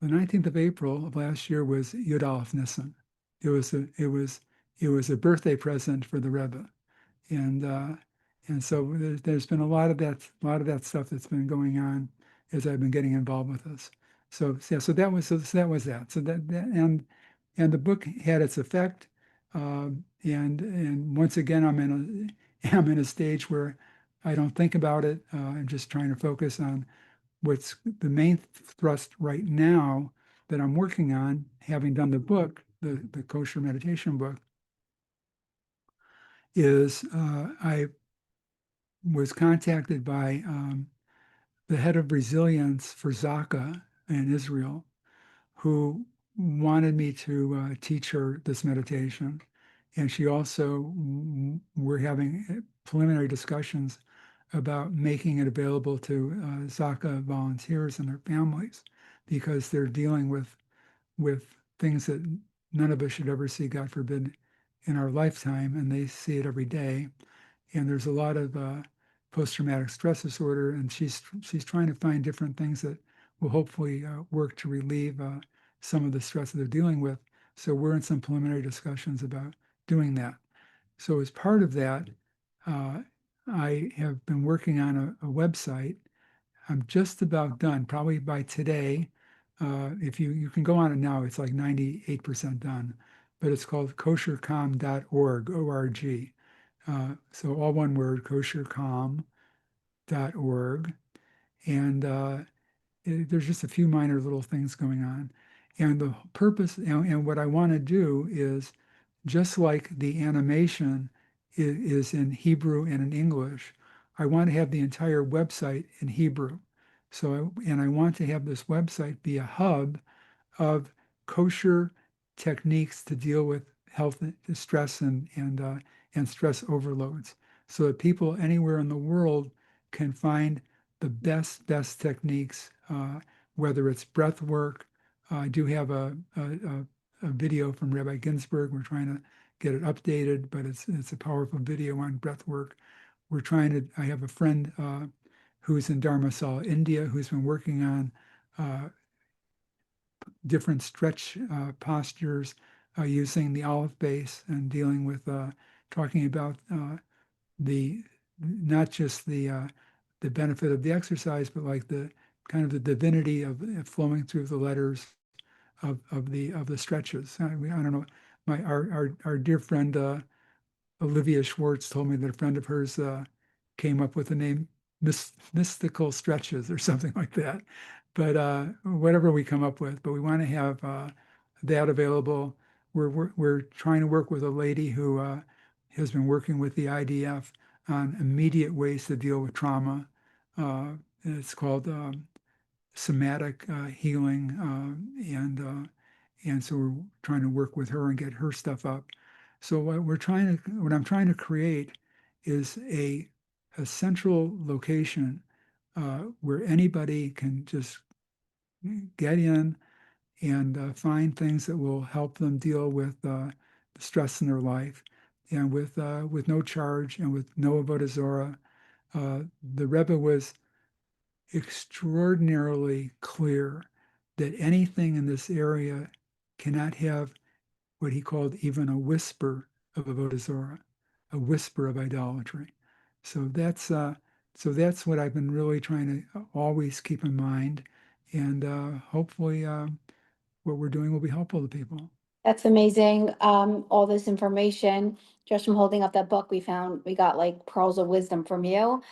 D: The 19th of April of last year was Yud Aleph Nisan. It was a birthday present for the Rebbe, and so there's been a lot of that stuff that's been going on as I've been getting involved with this. So yeah, so that was that. So and the book had its effect, and once again I'm in a stage where I don't think about it. I'm just trying to focus on what's the main thrust right now that I'm working on, having done the book, the Kosher Meditation book, is I was contacted by the head of resilience for Zaka in Israel, who wanted me to teach her this meditation. And she also, we're having preliminary discussions about making it available to Zaka volunteers and their families, because they're dealing with things that none of us should ever see, God forbid, in our lifetime, and they see it every day. And there's a lot of post-traumatic stress disorder, and she's trying to find different things that will hopefully work to relieve some of the stress that they're dealing with. So we're in some preliminary discussions about doing that. So as part of that, I have been working on a website. I'm just about done, probably by today. If you can go on it now, it's like 98% done, but it's called koshercom.org, O-R-G. So all one word, koshercom.org. And there's just a few minor little things going on. And the purpose, and what I want to do is, just like the animation is in Hebrew and in English, I want to have the entire website in Hebrew. And I want to have this website be a hub of kosher techniques to deal with health stress and stress overloads, so that people anywhere in the world can find the best techniques, whether it's breath work. I do have a video from Rabbi Ginsburg. We're trying to get it updated, but it's a powerful video on breath work. I have a friend who's in Dharmasala, India, who's been working on different stretch postures using the olive base and dealing with talking about the not just the benefit of the exercise, but like the kind of the divinity of flowing through the letters of the stretches. I don't know. Our dear friend Olivia Schwartz told me that a friend of hers came up with the name Mystical Stretches or something like that. But whatever we come up with, but we want to have that available. We're trying to work with a lady who has been working with the IDF on immediate ways to deal with trauma. It's called somatic healing, and so we're trying to work with her and get her stuff up. So what I'm trying to create is a central location where anybody can just get in and find things that will help them deal with the stress in their life, and with no charge and with no avodah zarah. The Rebbe was extraordinarily clear that anything in this area cannot have what he called even a whisper of avodah zarah, a whisper of idolatry. So that's what I've been really trying to always keep in mind, and hopefully what we're doing will be helpful to people.
A: That's amazing. All this information, just from holding up that book, we got like pearls of wisdom from you.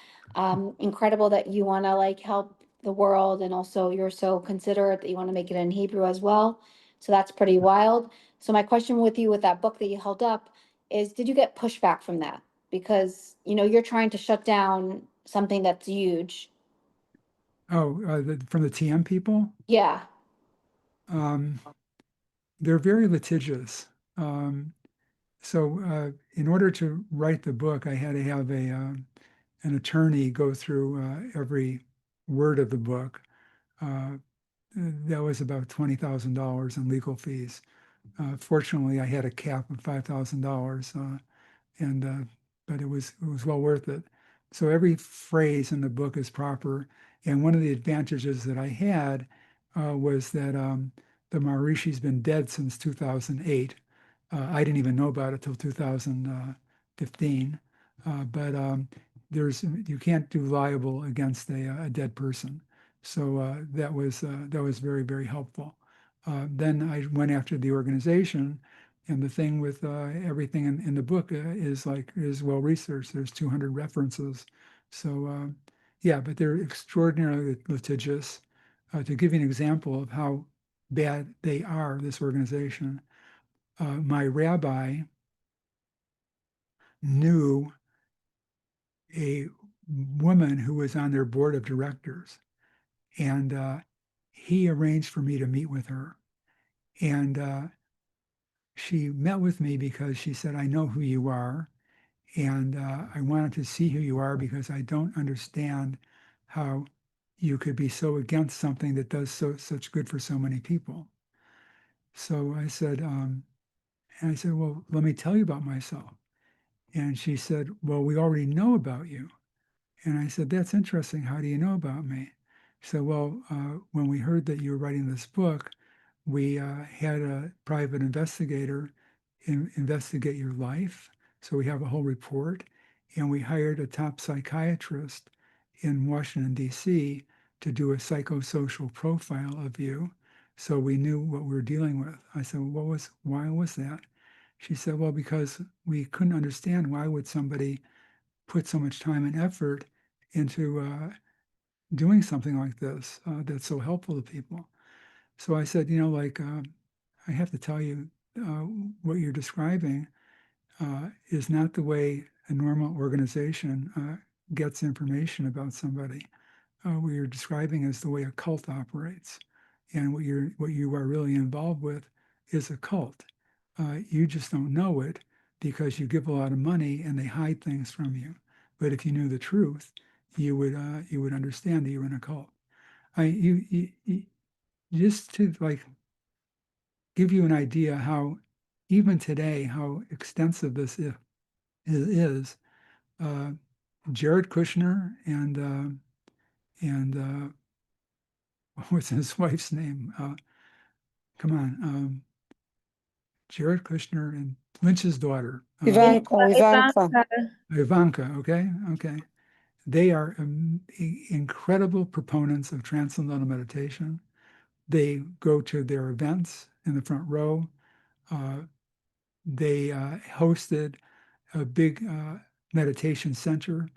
A: Incredible that you want to like help the world, and also you're so considerate that you want to make it in Hebrew as well. So that's pretty wild. So my question with you with that book that you held up is, did you get pushback from that? Because, you're trying to shut down something that's huge.
D: Oh, from the TM people?
A: Yeah.
D: Um, they're very litigious. So in order to write the book, I had to have an attorney go through every word of the book. That was about $20,000 in legal fees. Fortunately, I had a cap of $5,000, and but it was well worth it. So every phrase in the book is proper. And one of the advantages that I had was that the Maharishi's been dead since 2008. I didn't even know about it till 2015. But you can't do liable against a dead person. So that was very, very helpful. Then I went after the organization, and the thing with everything in the book is well researched. There's 200 references. So yeah, but they're extraordinarily litigious. To give you an example of how bad they are, this organization, my rabbi knew a woman who was on their board of directors, and he arranged for me to meet with her. And she met with me because she said, I know who you are, and I wanted to see who you are because I don't understand how you could be so against something that does such good for so many people. So I said, well, let me tell you about myself. And she said, well, we already know about you. And I said, that's interesting. How do you know about me? She said, well, when we heard that you were writing this book, we had a private investigator investigate your life. So we have a whole report. And we hired a top psychiatrist in Washington, D.C. to do a psychosocial profile of you. So we knew what we were dealing with. I said, well, why was that? She said, well, because we couldn't understand why would somebody put so much time and effort into doing something like this that's so helpful to people. So I said, I have to tell you, what you're describing is not the way a normal organization gets information about somebody. What you're describing is the way a cult operates, and what you are really involved with is a cult. You just don't know it because you give a lot of money and they hide things from you. But if you knew the truth, you would understand that you're in a cult. You just to give you an idea how even today how extensive this is. Jared Kushner and what's his wife's name? Come on, Jared Kushner and Lynch's daughter,
E: Ivanka.
D: Ivanka. Okay. They are incredible proponents of Transcendental Meditation. They go to their events in the front row. They hosted a big meditation center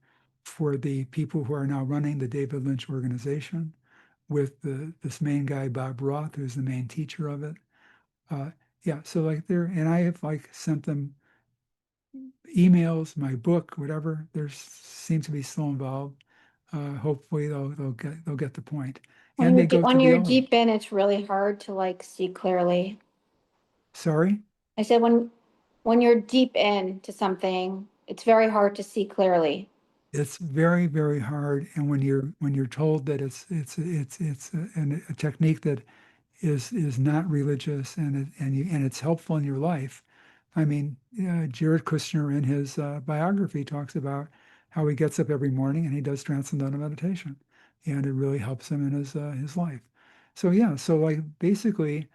D: for the people who are now running the David Lynch organization with this main guy, Bob Roth, who's the main teacher of it. Yeah, so and I have sent them emails, my book, whatever. There seems to be still involved. Hopefully they'll get the point. And they go to
A: When
D: the
A: you're
D: Ohm.
A: deep in, it's really hard to see clearly.
D: Sorry?
A: I said when you're deep into something, it's very hard to see clearly.
D: It's very, very hard. And when you're told that it's a technique that is not religious and it's helpful in your life. I mean, Jared Kushner in his biography talks about how he gets up every morning and he does Transcendental Meditation, and it really helps him in his life. So yeah, basically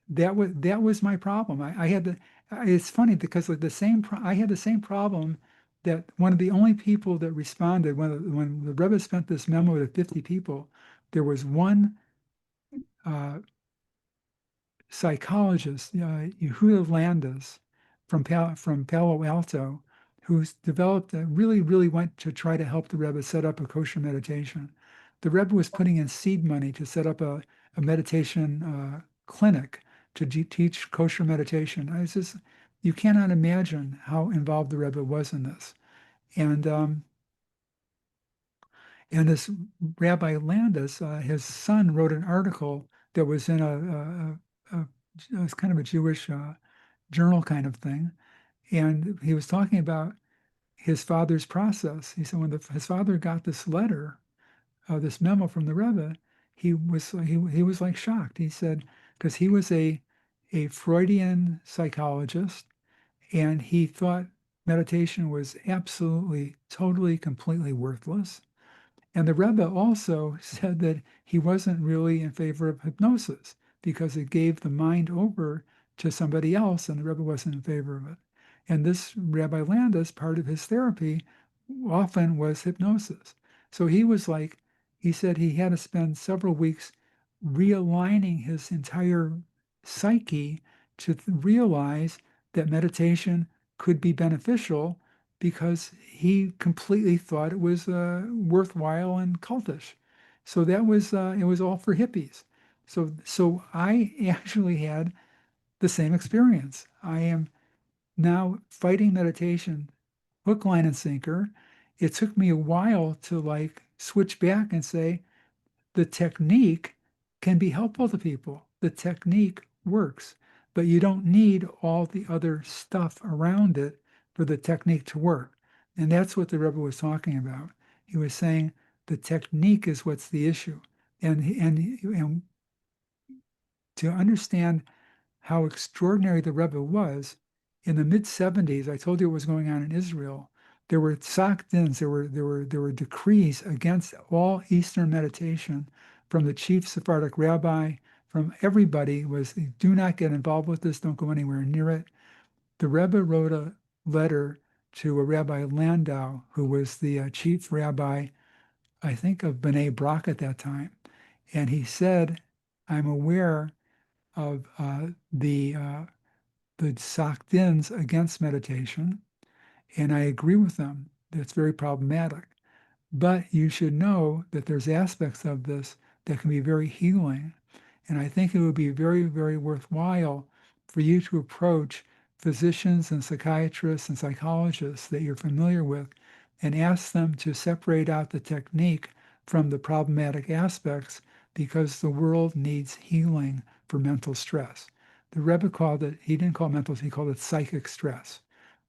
D: that was my problem. I had the it's funny because I had the same problem that one of the only people that responded when the Rebbe spent this memo to 50 people, there was one psychologist, Yehuda Landis from Palo Alto, who's developed really went to try to help the Rebbe set up a kosher meditation. The Rebbe was putting in seed money to set up a meditation clinic to teach kosher meditation. You cannot imagine how involved the Rebbe was in this. And this Rabbi Landis, his son wrote an article that was in it was kind of a Jewish journal kind of thing. And he was talking about his father's process. He said when his father got this letter, this memo from the Rebbe, he was shocked. He said, because he was a Freudian psychologist, and he thought meditation was absolutely, totally, completely worthless. And the Rebbe also said that he wasn't really in favor of hypnosis because it gave the mind over to somebody else, and the Rebbe wasn't in favor of it. And this Rabbi Landis, part of his therapy often was hypnosis. So he was like, he said he had to spend several weeks realigning his entire psyche to realize that meditation could be beneficial because he completely thought it was worthwhile and cultish. So that was it was all for hippies. So I actually had the same experience. I am now fighting meditation hook, line, and sinker. It took me a while to like switch back and say the technique can be helpful to people. The technique works, but you don't need all the other stuff around it for the technique to work. And that's what the Rebbe was talking about. He was saying the technique is what's the issue. And to understand how extraordinary the Rebbe was, in the mid-70s, I told you what was going on in Israel. There were sakdins, there were decrees against all Eastern meditation from the chief Sephardic rabbi, from everybody was, do not get involved with this, don't go anywhere near it. The Rebbe wrote a letter to a Rabbi Landau, who was the chief rabbi, I think, of B'nai Brak at that time. And he said, I'm aware of the sakdins against meditation, and I agree with them. That's very problematic. But you should know that there's aspects of this that can be very healing. And I think it would be very, very worthwhile for you to approach physicians and psychiatrists and psychologists that you're familiar with and ask them to separate out the technique from the problematic aspects because the world needs healing for mental stress. The Rebbe called it, he didn't call it mental, he called it psychic stress.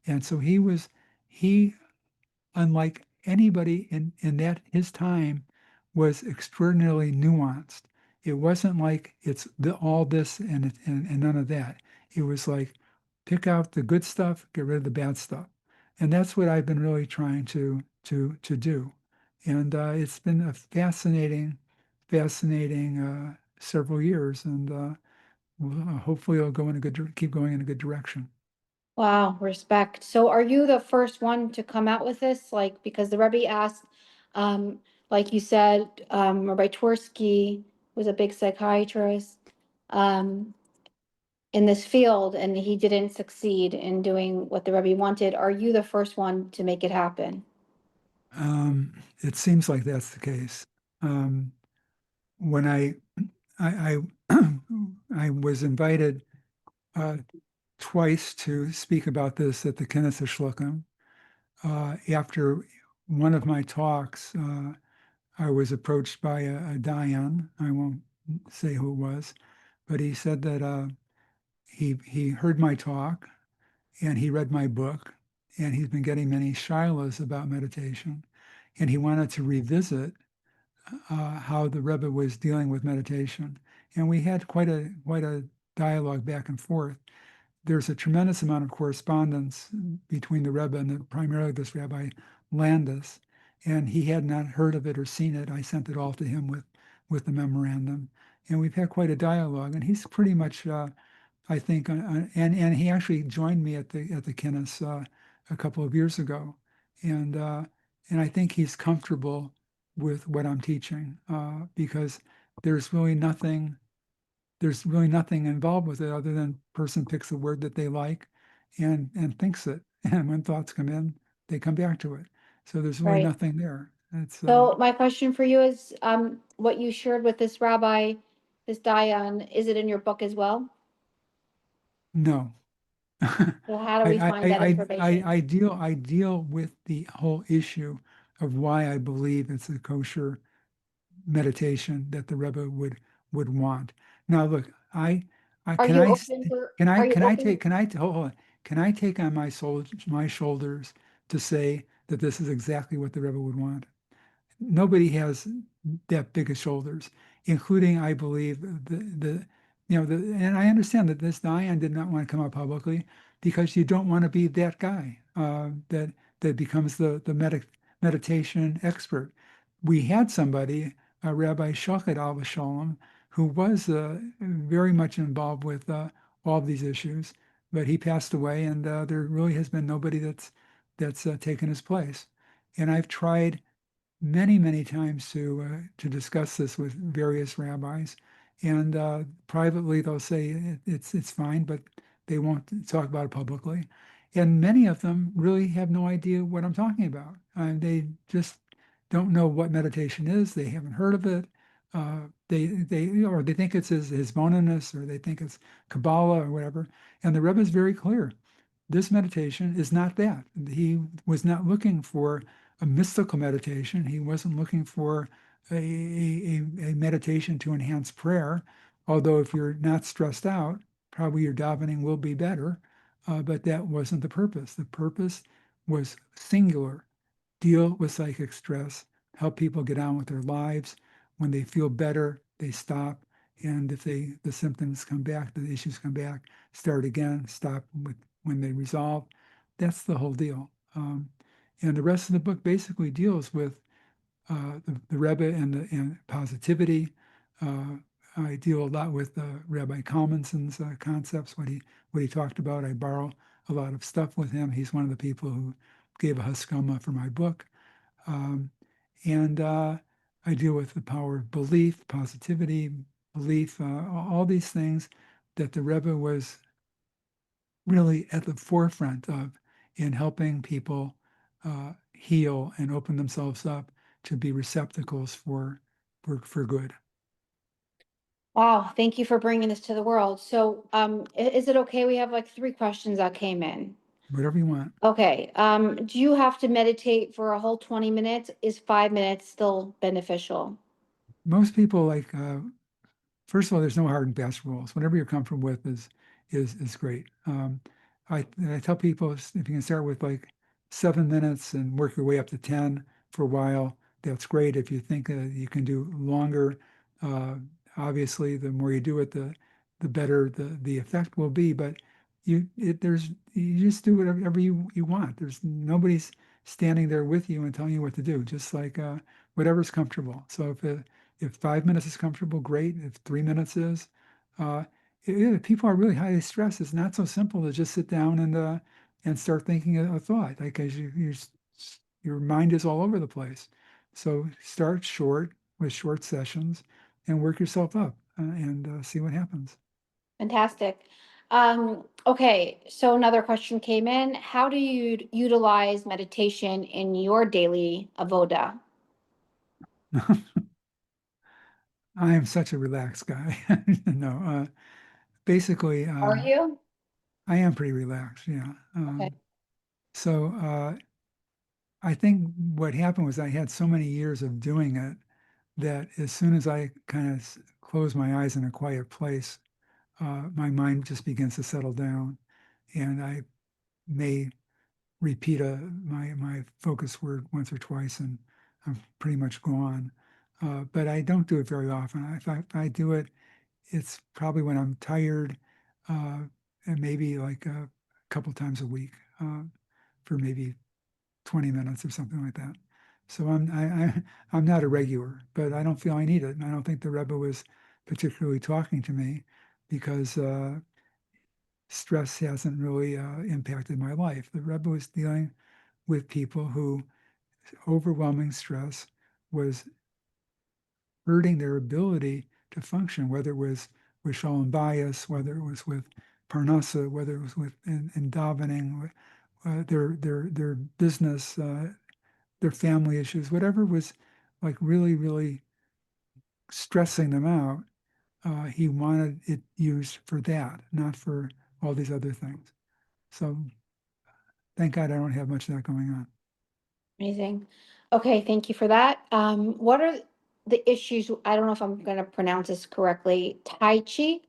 D: And so he, unlike anybody in that his time, was extraordinarily nuanced. It wasn't like it's all this and none of that. It was like pick out the good stuff, get rid of the bad stuff, and that's what I've been really trying to do. And it's been a fascinating several years, and hopefully it'll keep going in a good direction.
A: Wow, respect. So are you the first one to come out with this? Like, because the Rebbe asked, like you said, Rabbi Twersky was a big psychiatrist um, in this field, and he didn't succeed in doing what the Rebbe wanted. Are you the first one to make it happen?
D: It seems like that's the case. When I I was invited twice to speak about this at the Knesset Shluchim. After one of my talks, I was approached by a Dayan. I won't say who it was, but he said that he heard my talk and he read my book, and he's been getting many shilas about meditation, and he wanted to revisit how the Rebbe was dealing with meditation, and we had quite a dialogue back and forth. There's a tremendous amount of correspondence between the Rebbe and primarily this Rabbi Landis, and he had not heard of it or seen it. I sent it all to him with the memorandum, and we've had quite a dialogue. And he's pretty much, I think, and he actually joined me at the Kinnis a couple of years ago, and I think he's comfortable with what I'm teaching because there's really nothing involved with it other than person picks a word that they like and thinks it. And when thoughts come in, they come back to it. So there's really
A: Right.
D: nothing there. It's
A: So my question for you is, what you shared with this rabbi, this Dayan, is it in your book as well?
D: no.
A: So how do we find that information?
D: I deal with the whole issue of why I believe it's a kosher meditation that the Rebbe would want. Now look,
A: Are
D: can
A: you
D: I
A: open for, are you open?
D: hold on, can I take on my shoulders to say that this is exactly what the Rebbe would want? Nobody has that big of shoulders, including, I believe, and I understand that this Diane did not want to come out publicly because you don't want to be that guy that becomes the meditation expert. We had somebody, Rabbi Shochet Al Shalom, who was very much involved with all of these issues, but he passed away, and there really has been nobody that's taken his place. And I've tried many, many times to discuss this with various rabbis, and privately they'll say it's fine, but they won't talk about it publicly. And many of them really have no idea what I'm talking about. They just don't know what meditation is. They haven't heard of it. Or they think it's his bonus, or they think it's Kabbalah or whatever. And the Rebbe is very clear. This meditation is not that. He was not looking for a mystical meditation. He wasn't looking for a meditation to enhance prayer, although if you're not stressed out, probably your davening will be better, but that wasn't the purpose. The purpose was singular: deal with psychic stress, help people get on with their lives. When they feel better, they stop, and if the symptoms come back, the issues come back, start again, stop when they resolve. That's the whole deal. And the rest of the book basically deals with the Rebbe and positivity. I deal a lot with Rabbi Kalmanson's concepts, what he talked about. I borrow a lot of stuff with him. He's one of the people who gave a haskama for my book. And I deal with the power of belief, positivity, belief, all these things that the Rebbe was really at the forefront of in helping people heal and open themselves up to be receptacles for good.
A: Wow, thank you for bringing this to the world. So, is it okay? We have like 3 questions that came in.
D: Whatever you want.
A: Okay, do you have to meditate for a whole 20 minutes? Is 5 minutes still beneficial?
D: Most people first of all, there's no hard and fast rules. Whatever you're comfortable with is great. I tell people if you can start with like 7 minutes and work your way up to 10 for a while, that's great. If you think you can do longer, obviously the more you do it, the better the effect will be. But you just do whatever you want. There's nobody's standing there with you and telling you what to do. Just like whatever's comfortable. So if 5 minutes is comfortable, great. If 3 minutes is, if people are really highly stressed, it's not so simple to just sit down and start thinking a thought, because your mind is all over the place. So start short with short sessions and work yourself up and see what happens.
A: Fantastic. Okay, so another question came in. How do you utilize meditation in your daily avoda?
D: I am such a relaxed guy. No, basically,
A: Are you?
D: I am pretty relaxed. Yeah.
A: Okay.
D: So I think what happened was I had so many years of doing it that as soon as I kind of close my eyes in a quiet place, my mind just begins to settle down, and I may repeat my focus word once or twice, and I'm pretty much gone. But I don't do it very often. If I do it, it's probably when I'm tired, and maybe like a couple times a week for maybe 20 minutes or something like that. So I'm not a regular, but I don't feel I need it. And I don't think the Rebbe was particularly talking to me because stress hasn't really impacted my life. The Rebbe was dealing with people who overwhelming stress was hurting their ability to function, whether it was with shalom bias, whether it was with parnasa, whether it was with in davening, their business, their family issues, whatever was like really, really stressing them out. He wanted it used for that, not for all these other things. So thank God I don't have much of that going on.
A: Amazing. Okay, thank you for that. What are the issues? I don't know if I'm going to pronounce this correctly. Tai Chi?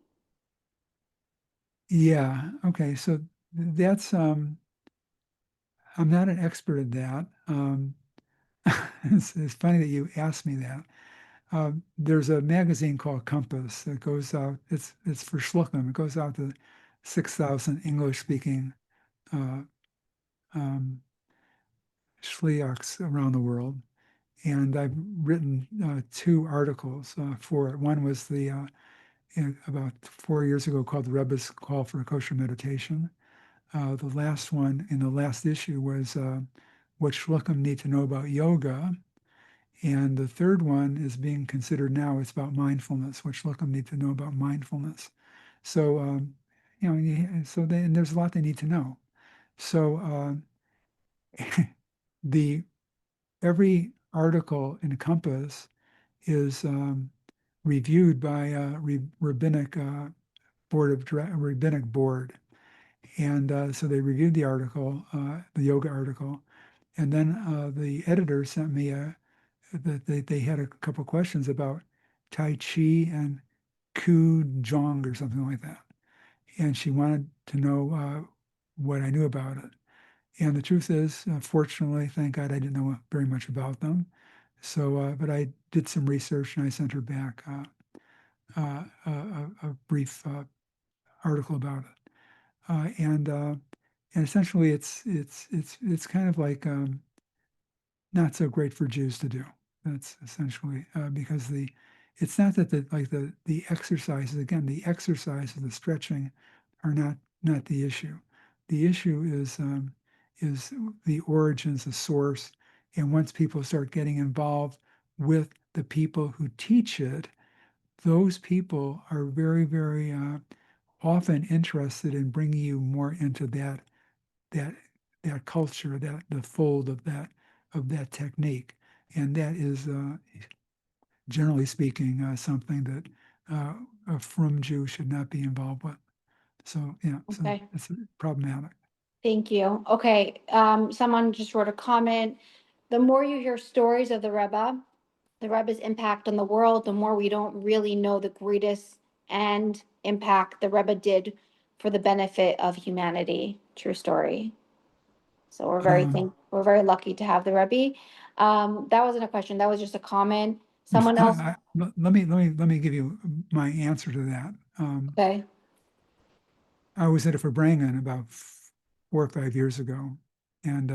D: Yeah. Okay. So that's I'm not an expert at that. It's funny that you asked me that. There's a magazine called Compass that goes out. It's for Shluchim. It goes out to 6,000 English-speaking shliachs around the world, and I've written 2 articles for it. One was about 4 years ago called the Rebbe's Call for Kosher Meditation. The last one in the last issue was what shluchim need to know about yoga. And the third one is being considered now. It's about mindfulness, what shluchim need to know about mindfulness. So, and there's a lot they need to know. So every article in Compass is reviewed by a rabbinic board. And so they reviewed the article, the yoga article, and then the editor sent me that they had a couple questions about Tai Chi and Ku Jong or something like that. And she wanted to know what I knew about it. And the truth is, fortunately, thank God I didn't know very much about them. So, but I did some research and I sent her back a brief article about it. And essentially, it's kind of like not so great for Jews to do. That's essentially because it's not that the exercises, again, the exercises, the stretching are not the issue. The issue is the origins, the source, and once people start getting involved with the people who teach it, those people are very, very often interested in bringing you more into that culture, the fold of that technique, and that is generally speaking something that a frum Jew should not be involved with. So yeah,
A: Okay.
D: so it's problematic.
A: Thank you. Okay, someone just wrote a comment. The more you hear stories of the Rebbe's impact on the world, the more we don't really know the greatest and impact the Rebbe did for the benefit of humanity. True story. So we're very lucky to have the Rebbe. That wasn't a question. That was just a comment. Someone else.
D: Let me give you my answer to that.
A: Okay.
D: I was at a Farbrengen about 4 or 5 years ago, and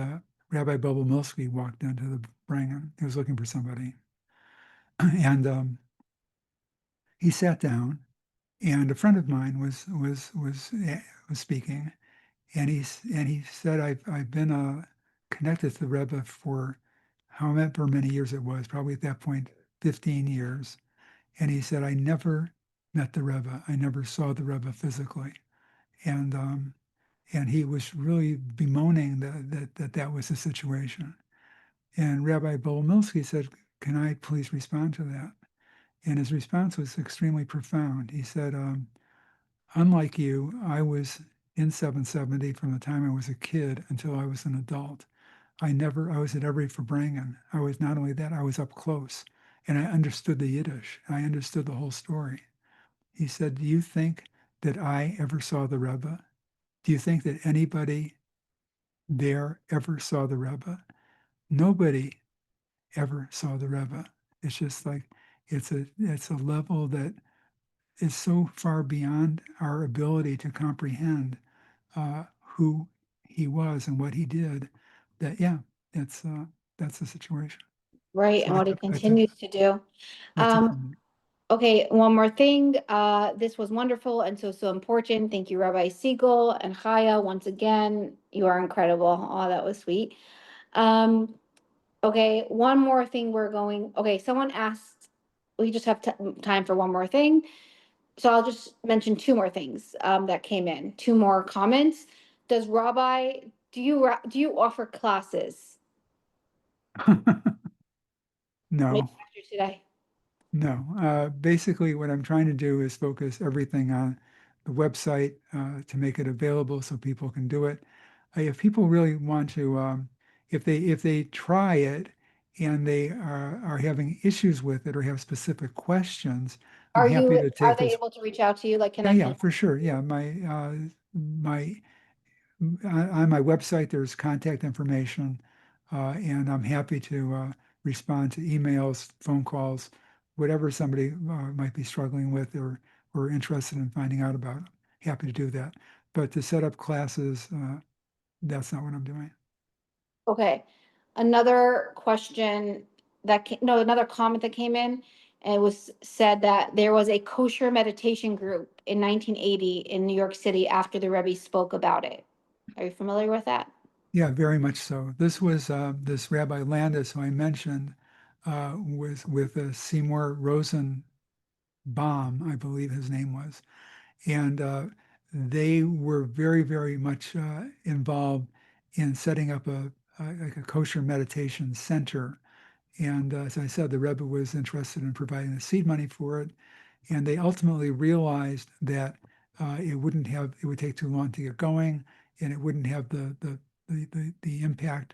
D: Rabbi Bobomilsky walked into the Brangen. He was looking for somebody, and he sat down, and a friend of mine was speaking, and he said, I've been connected to the Rebbe for however many years it was, probably at that point 15 years, and he said, I never met the Rebbe, I never saw the Rebbe physically, and he was really bemoaning that was the situation. And Rabbi Bolomilsky said, can I please respond to that? And his response was extremely profound. He said, unlike you, I was in 770 from the time I was a kid until I was an adult. I was at every Farbrengen. I was not only that, I was up close. And I understood the Yiddish. I understood the whole story. He said, do you think that I ever saw the Rebbe? Do you think that anybody there ever saw the Rebbe? Nobody ever saw the Rebbe. It's just like it's a level that is so far beyond our ability to comprehend who he was and what he did. That that's the situation.
A: Right,
D: So
A: and what he continues to do.
D: That's it.
A: Okay, one more thing. This was wonderful and so important. Thank you, Rabbi Siegel and Chaya. Once again, you are incredible. Oh, that was sweet. Okay, one more thing okay, someone asked, we just have time for one more thing. So I'll just mention 2 more things that came in, 2 more comments. Do you offer classes?
D: No.
A: Maybe after today.
D: No. Basically, what I'm trying to do is focus everything on the website to make it available so people can do it. If people really want to, if they try it and they are having issues with it or have specific questions, I'm happy to
A: Are
D: take
A: they
D: those.
A: able to reach out to you, like
D: Yeah,
A: connect?
D: for sure. Yeah, on my website there's contact information, and I'm happy to respond to emails, phone calls, whatever somebody might be struggling with or interested in finding out about, happy to do that. But to set up classes, that's not what I'm doing.
A: Okay. Another question another comment that came in, and it was said that there was a kosher meditation group in 1980 in New York City after the Rebbe spoke about it. Are you familiar with that?
D: Yeah, very much so. This was this Rabbi Landis, who I mentioned, was with Seymour Rosenbaum, I believe his name was. And they were very, very much involved in setting up like a kosher meditation center. And as I said, the Rebbe was interested in providing the seed money for it. And they ultimately realized that it would take too long to get going, and it wouldn't have the impact,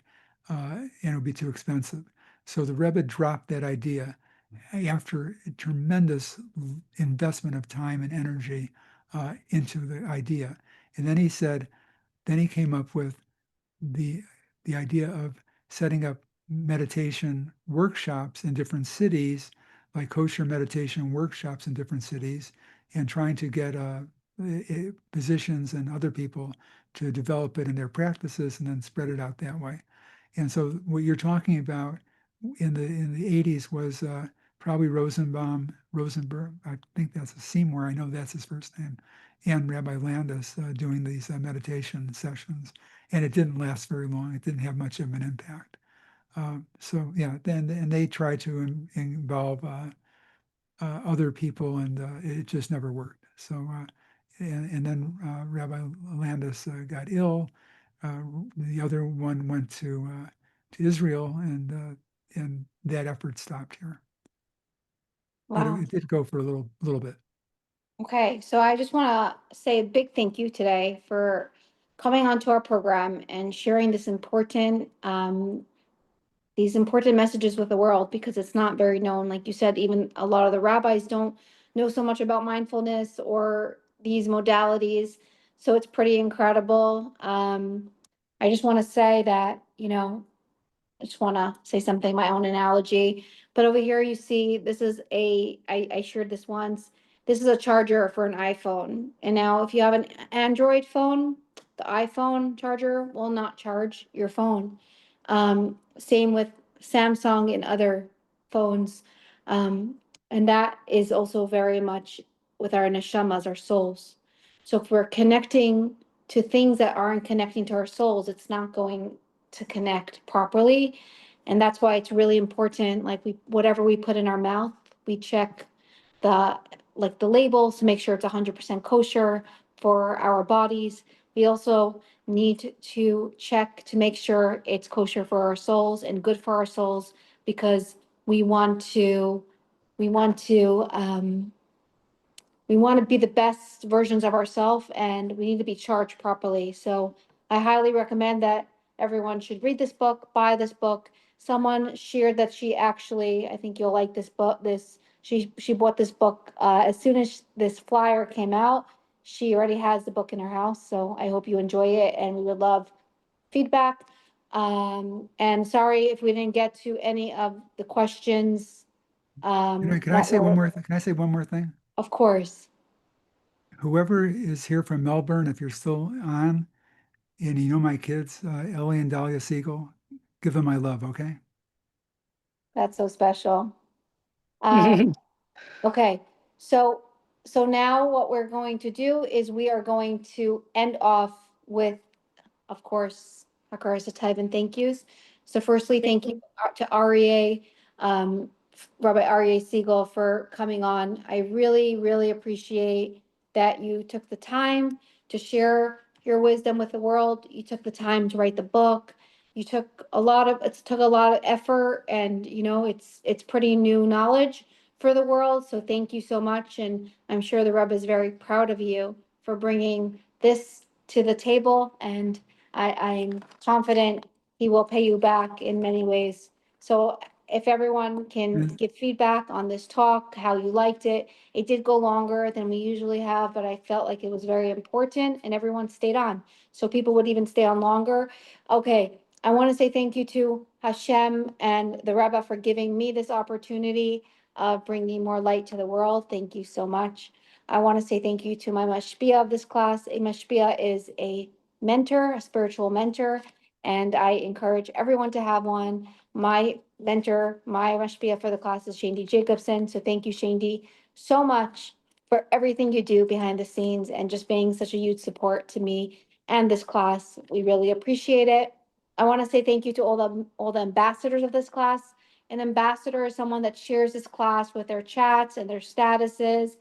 D: and it would be too expensive. So the Rebbe dropped that idea after a tremendous investment of time and energy into the idea. And then he came up with the idea of setting up meditation workshops in different cities, like kosher meditation workshops in different cities, and trying to get physicians and other people to develop it in their practices and then spread it out that way. And so what you're talking about in the 80s was probably Rosenberg, I think that's a Seymour, I know that's his first name, and Rabbi Landis doing these meditation sessions. And it didn't last very long. It didn't have much of an impact. So yeah, and they tried to involve other people, and it just never worked. So and then Rabbi Landis got ill. The other one went to Israel, and that effort stopped here. But
A: Wow.
D: it did go for a little bit.
A: Okay, so I just want to say a big thank you today for coming onto our program and sharing these important messages with the world, because it's not very known. Like you said, even a lot of the rabbis don't know so much about mindfulness or these modalities. So it's pretty incredible. I just want to say that, I just want to say something, my own analogy. But over here, you see, this is I shared this once. This is a charger for an iPhone. And now, if you have an Android phone, the iPhone charger will not charge your phone. Same with Samsung and other phones. Um, and that is also very much with our neshamas, our souls. So if we're connecting to things that aren't connecting to our souls, it's not going to connect properly. And that's why it's really important, like whatever we put in our mouth, we check the the labels to make sure it's 100% kosher for our bodies. We also need to check to make sure it's kosher for our souls and good for our souls, because we want to we want to we want to be the best versions of ourselves, and we need to be charged properly. So I highly recommend that everyone should read this book, buy this book. Someone shared that she actually, I think you'll like this book. She bought this book as soon as this flyer came out. She already has the book in her house. So I hope you enjoy it, and we would love feedback. And sorry if we didn't get to any of the questions.
D: Can I say one more thing? Can I say one more thing?
A: Of course.
D: Whoever is here from Melbourne, if you're still on, and you know my kids, Ellie and Dahlia Siegel, give them my love, okay?
A: That's so special. Okay, so now what we're going to do is we are going to end off with, of course, Hakaras Hatov and thank yous. So firstly, thank you to Aryeh, Rabbi Aryeh Siegel, for coming on. I really, really appreciate that you took the time to share your wisdom with the world. You took the time to write the book. It took a lot of effort, and it's pretty new knowledge for the world. So thank you so much, and I'm sure the Rebbe is very proud of you for bringing this to the table, and I'm confident he will pay you back in many ways. So if everyone can
D: Yes.
A: give feedback on this talk, how you liked it. It did go longer than we usually have, but I felt like it was very important and everyone stayed on. So people would even stay on longer. Okay, I want to say thank you to Hashem and the Rebbe for giving me this opportunity. of bringing more light to the world. Thank you so much. I want to say thank you to my mashpia of this class. A mashpia is a mentor, a spiritual mentor, and I encourage everyone to have one. My mentor, my mashpia for the class is Shandy Jacobson. So thank you, Shandy, so much for everything you do behind the scenes and just being such a huge support to me and this class. We really appreciate it. I want to say thank you to all the ambassadors of this class. An ambassador is someone that shares this class with their chats and their statuses.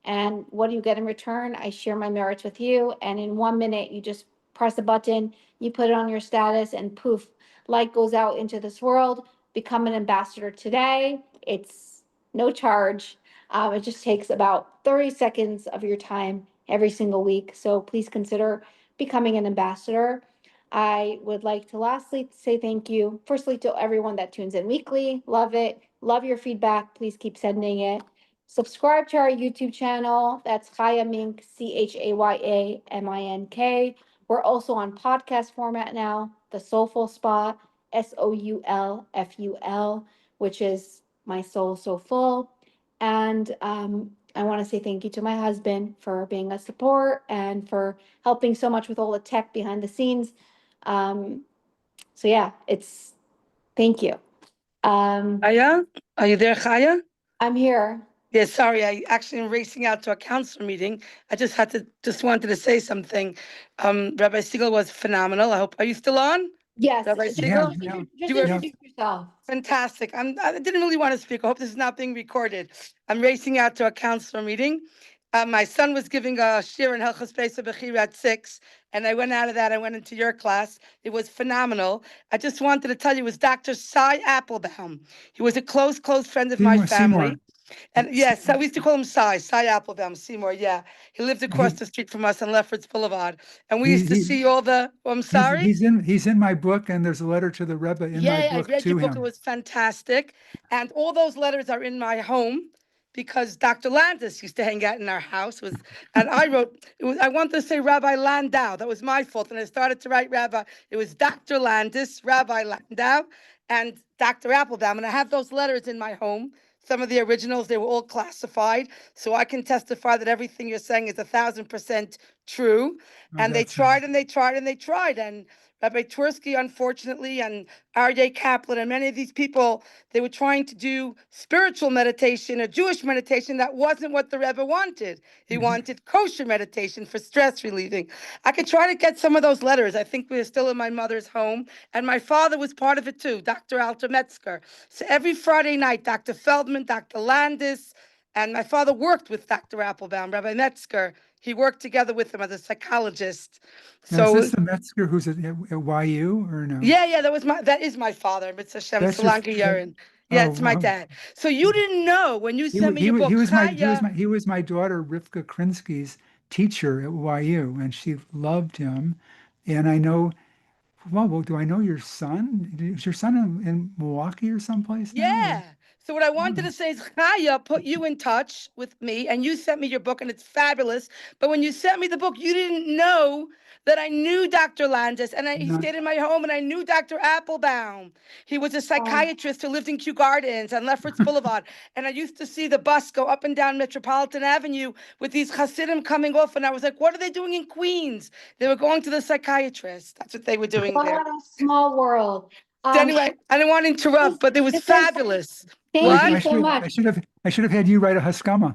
A: And what do you get in return? I share my merits with you. And in 1 minute, you just press a button, you put it on your status, and poof, light goes out into this world. Become an ambassador today. It's no charge. It just takes about 30 seconds of your time every single week. So please consider becoming an ambassador. I would like to lastly say thank you, firstly, to everyone that tunes in weekly. Love it. Love your feedback. Please keep sending it. Subscribe to our YouTube channel. That's Chaya Mink, CHAYAMINK. We're also on podcast format now, The Soulful Spa, SOULFUL, which is My Soul So Full. And I want to say thank you to my husband for being a support and for helping so much with all the tech behind the scenes. So yeah, thank you.
F: Chaya, are you there, Chaya?
A: I'm here.
F: Yeah, sorry, I actually am racing out to a counselor meeting. I just wanted to say something. Rabbi Siegel was phenomenal. Are you still on?
A: Yes.
F: Rabbi
A: Just
F: Siegel?
D: Yeah.
F: You were
A: introduce yourself.
F: fantastic. I didn't really want to speak. I hope this is not being recorded. I'm racing out to a counselor meeting. My son was giving a shir in Hilchos Beis Bechira at 6, and I went out of that. I went into your class. It was phenomenal. I just wanted to tell you, it was Dr. Cy Applebaum. He was a close friend of my family. And yes, we used to call him Cy Applebaum, Seymour. Yeah, he lived across the street from us on Lefferts Boulevard, and we used to see all the. I'm sorry.
D: He's in my book, and there's a letter to the Rebbe in my
F: I
D: book
F: read
D: to
F: your book. It
D: him.
F: was fantastic, and all those letters are in my home because Dr. Landis used to hang out in our house. And I wrote. I wanted to say Rabbi Landau. That was my fault, and I started to write Rabbi. It was Dr. Landis, Rabbi Landau, and Dr. Applebaum, and I have those letters in my home. Some of the originals, they were all classified. So I can testify that everything you're saying is 1,000% true. And they tried and they tried and they tried. And Rabbi Twersky, unfortunately, and Aryeh Kaplan, and many of these people, they were trying to do spiritual meditation or Jewish meditation. That wasn't what the Rebbe wanted. He wanted kosher meditation for stress relieving. I could try to get some of those letters. I think we're still in my mother's home. And my father was part of it too, Dr. Alter Metzger. So every Friday night, Dr. Feldman, Dr. Landis, and my father worked with Dr. Applebaum, Rabbi Metzger. He worked together with him as a psychologist.
D: Now, is
F: So
D: this the Metzger who's at YU or no?
F: yeah, that is my father, Mitzvah Shem
D: That's your.
F: Solanka Yarin. Yeah,
D: Oh,
F: it's my
D: wow.
F: dad. So you didn't know when you
D: He,
F: sent me your book, Chaya.
D: he was my daughter Rivka Krinsky's teacher at YU, and she loved him. And I know, well, do I know your son? Is your son in Milwaukee or someplace now?
F: Yeah. So what I wanted to say is Chaya put you in touch with me, and you sent me your book, and it's fabulous. But when you sent me the book, you didn't know that I knew Dr. Landis, and he
D: Not,
F: stayed in my home, and I knew Dr. Applebaum. He was a psychiatrist who lived in Kew Gardens on Lefferts Boulevard, and I used to see the bus go up and down Metropolitan Avenue with these Hasidim coming off, and I was like, what are they doing in Queens? They were going to the psychiatrist. That's what they were doing there.
A: What a small world.
F: So anyway, I didn't want to interrupt, but it was
A: this is-
F: fabulous.
A: Thank you
F: What?
A: so much.
D: I should have had you write a Haskama.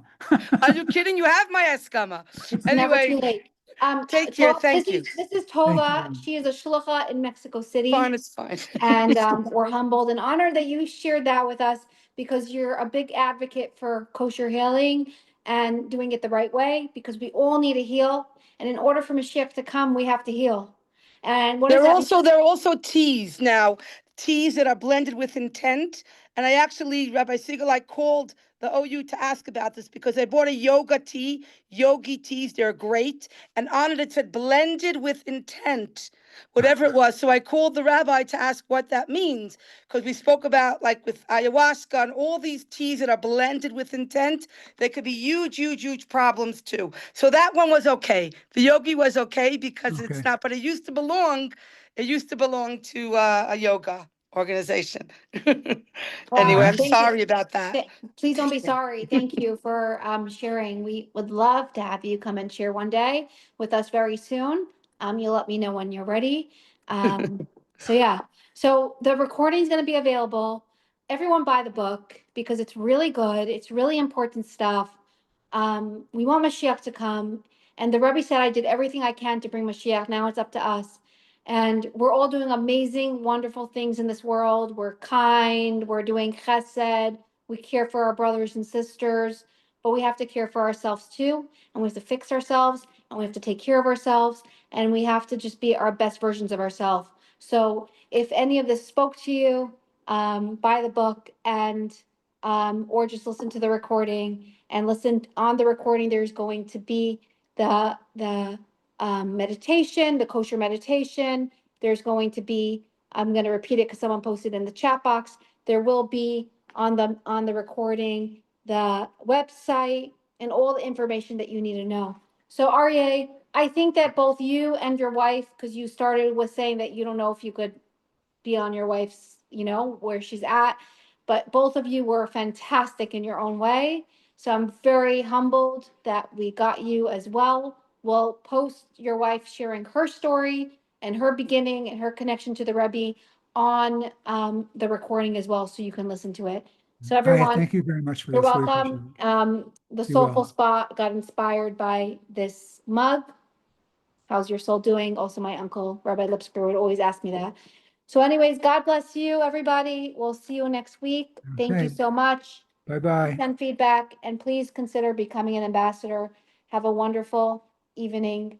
F: Are you kidding? You have my Eskama.
A: It's never too
F: Anyway,
A: late.
F: take care. Thank you.
A: This is
D: Thank
A: Tova.
D: you.
A: She is a shlucha in Mexico City.
F: Fine, it's fine.
A: And we're humbled and honored that you shared that with us because you're a big advocate for kosher healing and doing it the right way because we all need to heal. And in order for Mashiach to come, we have to heal. And what is
F: There
A: that?
F: are also teas now, teas that are blended with intent. And I actually, Rabbi Siegel, I called the OU to ask about this because I bought a yoga tea, yogi teas. They're great. And on it said blended with intent, whatever it was. So I called the rabbi to ask what that means because we spoke about like with ayahuasca and all these teas that are blended with intent. They could be huge problems too. So that one was okay. The yogi was okay because it's
D: Okay.
F: not, but it used to belong to a yoga organization.
A: Wow,
F: Anyway, I'm
A: thank you.
F: sorry about that.
A: Please don't be sorry. Thank you for sharing. We would love to have you come and share one day with us very soon. You'll let me know when you're ready. So yeah, so the recording is going to be available. Everyone buy the book because it's really good. It's really important stuff. We want Mashiach to come. And the Rebbe said, I did everything I can to bring Mashiach. Now it's up to us. And we're all doing amazing, wonderful things in this world. We're kind. We're doing chesed. We care for our brothers and sisters. But we have to care for ourselves too. And we have to fix ourselves. And we have to take care of ourselves. And we have to just be our best versions of ourselves. So if any of this spoke to you, buy the book and or just listen to the recording and listen on the recording. There's going to be the meditation, the kosher meditation. There's going to be, I'm going to repeat it because someone posted in the chat box. There will be on the recording the website and all the information that you need to know. So Aryeh, I think that both you and your wife, because you started with saying that you don't know if you could be on your wife's, where she's at, but both of you were fantastic in your own way. So I'm very humbled that we got you as well. We'll post your wife sharing her story and her beginning and her connection to the Rebbe on the recording as well, so you can listen to it. So
D: Aryeh,
A: everyone,
D: thank you very much for
A: you're
D: this. Really appreciate
A: welcome.
D: it.
A: The
D: Be
A: Soulful
D: well.
A: Spot got inspired by this mug. How's your soul doing? Also, my uncle, Rabbi Lipsker, would always ask me that. So anyways, God bless you, everybody. We'll see you next week. Thank you
D: Okay.
A: so much.
D: Bye-bye.
A: Send feedback and please consider becoming an ambassador. Have a wonderful evening.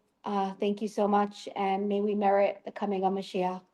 A: Thank you so much. And may we merit the coming of Mashiach.